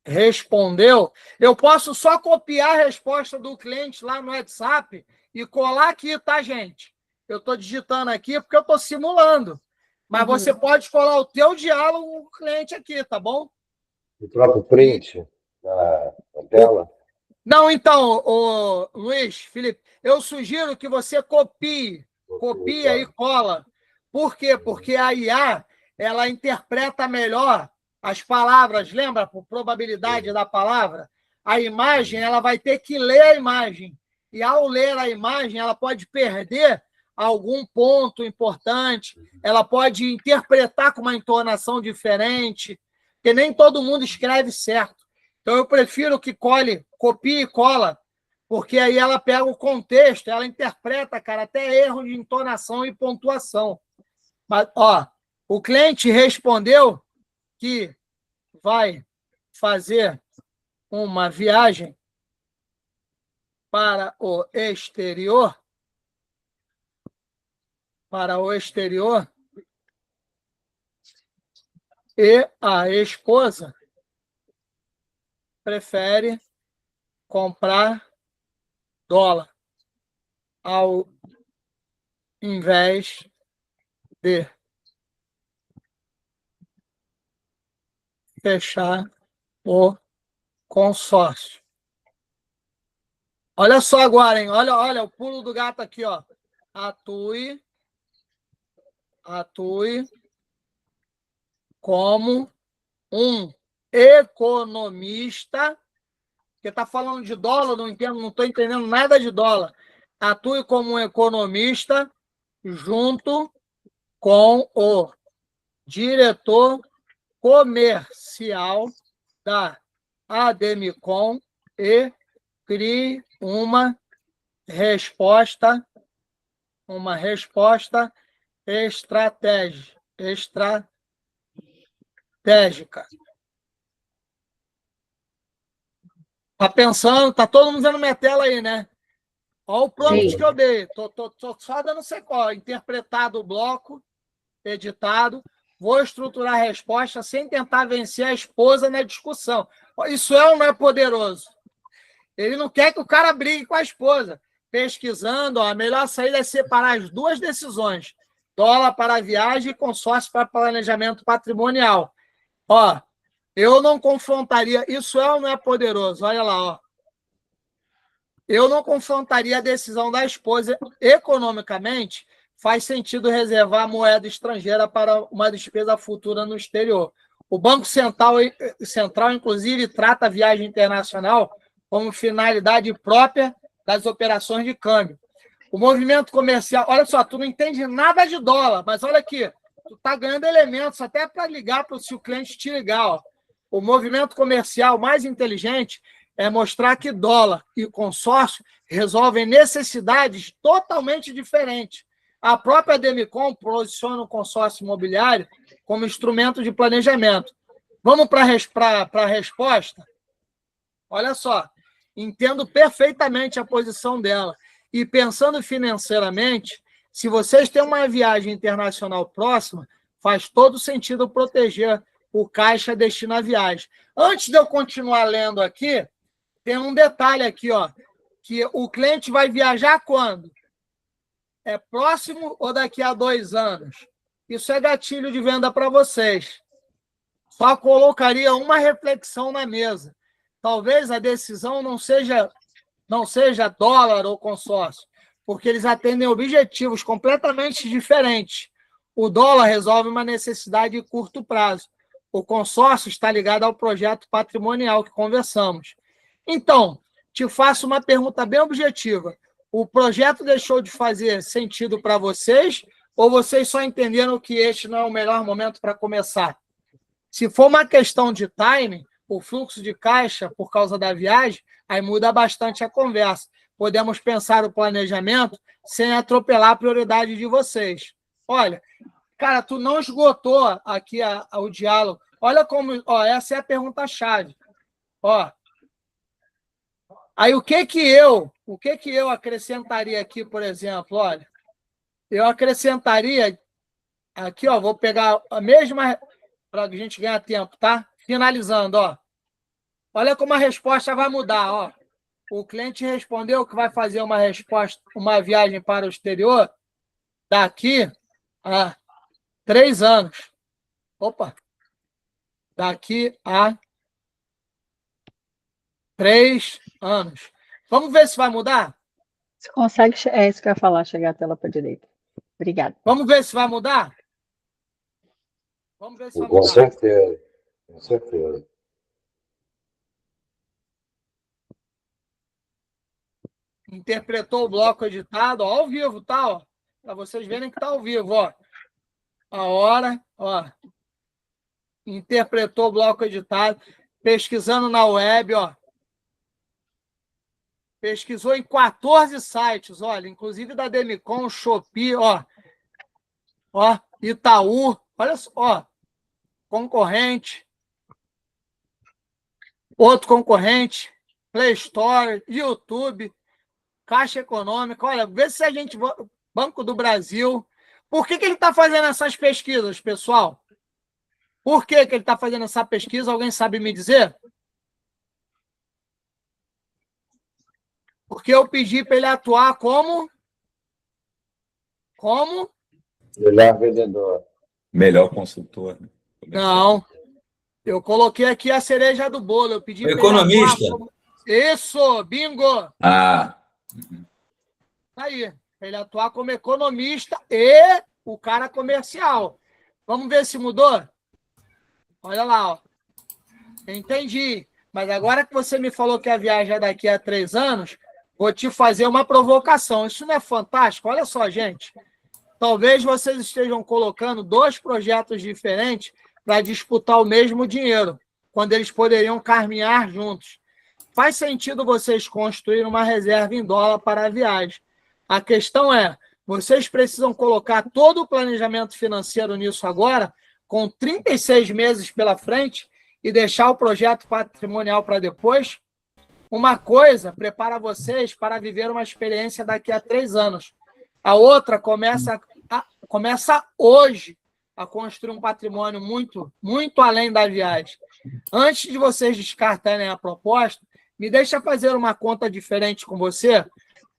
respondeu. Eu posso só copiar a resposta do cliente lá no WhatsApp e colar aqui, tá, gente? Eu estou digitando aqui porque eu estou simulando. Mas você pode colar o teu diálogo com o cliente aqui, tá bom? O próprio print da tela? Não, então, Luiz, Felipe, eu sugiro que você copia e cola. Por quê? Porque a IA, ela interpreta melhor as palavras, lembra? Por probabilidade da palavra. A imagem, ela vai ter que ler a imagem. E ao ler a imagem, ela pode perder algum ponto importante, ela pode interpretar com uma entonação diferente, porque nem todo mundo escreve certo. Então, eu prefiro que copie e cola, porque aí ela pega o contexto, ela interpreta, cara, até erro de entonação e pontuação. Mas, ó, o cliente respondeu que vai fazer uma viagem para o exterior, e a esposa prefere comprar dólar ao invés de fechar o consórcio. Olha só agora, hein? Olha o pulo do gato aqui, ó. Atue como um economista, que está falando de dólar, não estou entendendo nada de dólar. Atue como um economista junto com o diretor comercial da Ademicon e crie uma resposta estratégica. Tá pensando? Tá todo mundo vendo minha tela aí, né? Olha o prompt que eu dei. Tô só dando sequência. Interpretado o bloco, editado. Vou estruturar a resposta sem tentar vencer a esposa na discussão. Isso é ou não é poderoso? Ele não quer que o cara brigue com a esposa. Pesquisando, ó, a melhor saída é separar as duas decisões. Dólar para viagem e consórcio para planejamento patrimonial. Ó, eu não confrontaria... Isso é ou não é poderoso? Olha lá, ó. Eu não confrontaria a decisão da esposa. Economicamente, faz sentido reservar moeda estrangeira para uma despesa futura no exterior. O Banco Central, inclusive, trata a viagem internacional como finalidade própria das operações de câmbio. O movimento comercial... Olha só, tu não entende nada de dólar, mas olha aqui, tu está ganhando elementos até para ligar, se o cliente te ligar. Ó. O movimento comercial mais inteligente é mostrar que dólar e consórcio resolvem necessidades totalmente diferentes. A própria Demicon posiciona o consórcio imobiliário como instrumento de planejamento. Vamos para a resposta? Olha só, entendo perfeitamente a posição dela. E pensando financeiramente, se vocês têm uma viagem internacional próxima, faz todo sentido proteger o caixa destino à viagem. Antes de eu continuar lendo aqui, tem um detalhe aqui, ó, que o cliente vai viajar quando? É próximo ou daqui a 2 anos? Isso é gatilho de venda para vocês. Só colocaria uma reflexão na mesa. Talvez a decisão não seja dólar ou consórcio, porque eles atendem objetivos completamente diferentes. O dólar resolve uma necessidade de curto prazo. O consórcio está ligado ao projeto patrimonial que conversamos. Então, te faço uma pergunta bem objetiva. O projeto deixou de fazer sentido para vocês ou vocês só entenderam que este não é o melhor momento para começar? Se for uma questão de timing, o fluxo de caixa por causa da viagem, aí muda bastante a conversa. Podemos pensar o planejamento sem atropelar a prioridade de vocês. Olha, cara, tu não esgotou aqui o diálogo. Olha como, ó, essa é a pergunta-chave. Ó, aí o que que eu acrescentaria aqui, por exemplo? Olha, eu acrescentaria aqui, ó, vou pegar a mesma para a gente ganhar tempo, tá? Finalizando, ó. Olha como a resposta vai mudar, ó. O cliente respondeu que vai fazer uma viagem para o exterior daqui a 3 anos. Opa! Daqui a 3 anos. Vamos ver se vai mudar? Você consegue, é isso que eu ia falar, chegar a tela para a direita. Obrigada. Vamos ver se vai mudar? Vamos ver se vai Com mudar. certeza, com certeza. Interpretou o bloco editado, ó, ao vivo, tá? Ó, para vocês verem que tá ao vivo, ó. A hora, ó. Interpretou o bloco editado, pesquisando na web, ó. Pesquisou em 14 sites, olha, inclusive da Demicon, Shopee, ó. Ó, Itaú, olha só, ó. Concorrente. Outro concorrente, Play Store, YouTube, Caixa Econômica. Olha, vê se a gente... Banco do Brasil. Por que ele está fazendo essas pesquisas, pessoal? Por que ele está fazendo essa pesquisa? Alguém sabe me dizer? Porque eu pedi para ele atuar como? Como? Melhor vendedor. Melhor consultor. Não. Eu coloquei aqui a cereja do bolo. Eu pedi para ele Economista. atuar como... Isso, bingo! Ah, Aí, ele atuar como economista e o cara comercial. Vamos ver se mudou? Olha lá, ó. Entendi. Mas agora que você me falou que a viagem é daqui a 3 anos, vou te fazer uma provocação. Isso não é fantástico? Olha só, gente. Talvez vocês estejam colocando 2 projetos diferentes para disputar o mesmo dinheiro, quando eles poderiam caminhar juntos. Faz sentido vocês construírem uma reserva em dólar para a viagem. A questão é, vocês precisam colocar todo o planejamento financeiro nisso agora, com 36 meses pela frente, e deixar o projeto patrimonial para depois? Uma coisa prepara vocês para viver uma experiência daqui a 3 anos. A outra começa hoje a construir um patrimônio muito, muito além da viagem. Antes de vocês descartarem a proposta, me deixa fazer uma conta diferente com você.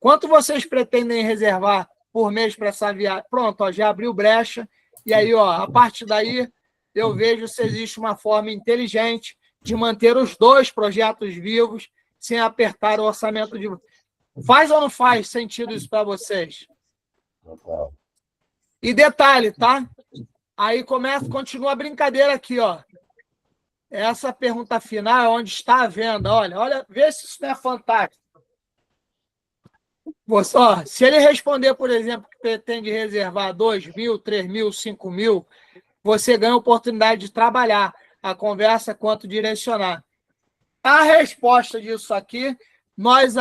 Quanto vocês pretendem reservar por mês para essa viagem? Pronto, ó, já abriu brecha. E aí, ó, a partir daí, eu vejo se existe uma forma inteligente de manter os 2 projetos vivos sem apertar o orçamento de... Faz ou não faz sentido isso para vocês? E detalhe, tá? Aí continua a brincadeira aqui, ó. Essa pergunta final é onde está a venda. Olha, vê se isso não é fantástico. Você, ó, se ele responder, por exemplo, que pretende reservar 2 mil, 3 mil, 5 mil, você ganha a oportunidade de trabalhar a conversa quanto direcionar. a resposta disso aqui, nós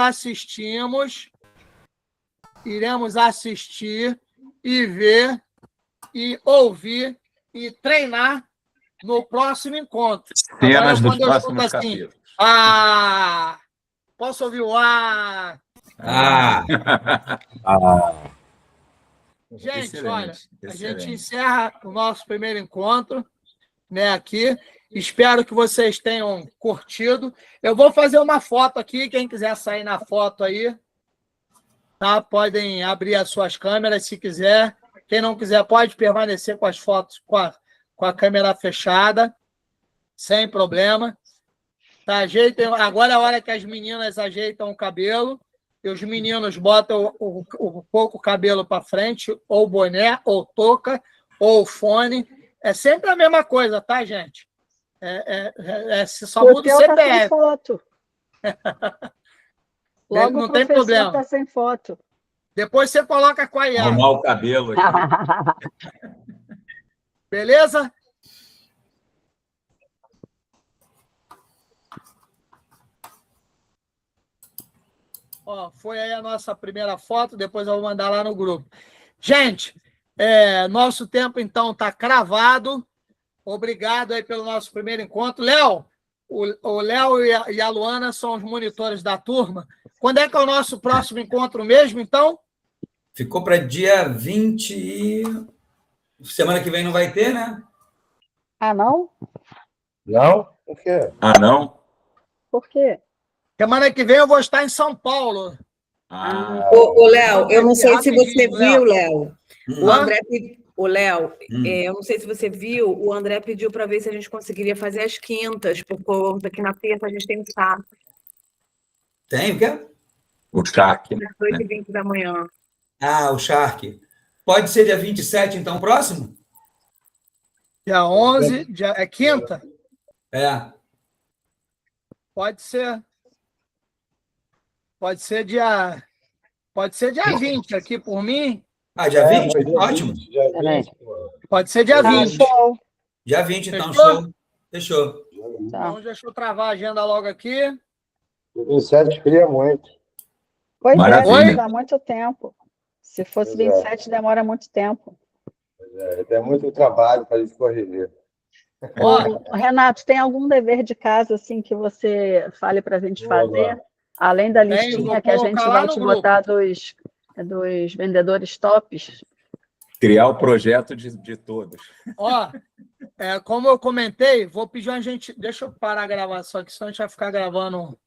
iremos assistir e ver e ouvir e treinar no próximo encontro. Cenas dos quando eu escuto próximos assim, capítulos. posso ouvir o Ah, Gente, Excelente, olha, a excelente. gente encerra o nosso primeiro encontro, né, aqui. Espero que vocês tenham curtido. Eu vou fazer uma foto aqui, quem quiser sair na foto aí, tá? Podem abrir as suas câmeras se quiser. Quem não quiser pode permanecer com as fotos com a câmera fechada, sem problema. Tá, ajeitem. Agora é a hora que as meninas ajeitam o cabelo e os meninos botam o pouco cabelo para frente, ou boné, ou touca, ou fone. É sempre a mesma coisa, tá, gente? Só O muda o teu tá sem CPF. foto. Logo Não o tem professor problema. tá sem foto. Depois você coloca com a IA. Arrumar o cabelo aqui. Beleza? Ó, foi aí a nossa primeira foto, depois eu vou mandar lá no grupo. Gente, nosso tempo, então, está cravado. Obrigado aí pelo nosso primeiro encontro. Léo, o Léo e a Luana são os monitores da turma. Quando é que é o nosso próximo encontro mesmo, então? ficou para dia 20 e... Semana que vem não vai ter, né? Ah, não? Não? Por quê? Ah, não? Por quê? Semana que vem eu vou estar em São Paulo. Ô, Léo, eu não sei se você Rapidinho, viu, Léo. O Hã? André, eu não sei se você viu, o André pediu para ver se a gente conseguiria fazer as quintas, por conta que na terça a gente tem sábado, Tem, o quê? O Shark, né? às 8h20 da manhã. Ah, o Shark. Pode ser dia 27, então, próximo? Dia 11, é quinta? É. Pode ser. Pode ser dia 20 aqui por mim. Ah, dia 20? Foi dia Ótimo. 20, dia 20, pô. Pode ser dia Ah, 20. show. Dia 20, então, Fechou? show. Fechou. Tá. Então, deixa eu travar a agenda logo aqui. O 27 cria muito. Pois Maravilha. é, dá muito tempo. Se fosse Pois é. 27, demora muito tempo. Tem muito trabalho para a gente corrigir. Ô, Renato, tem algum dever de casa assim que você fale para a gente fazer? Além da Tem, listinha vou que a colocar gente lá vai no te grupo. botar dos vendedores tops? Criar o projeto de todos. Ó, como eu comentei, vou pedir a gente. Deixa eu parar a gravação aqui, senão a gente vai ficar gravando.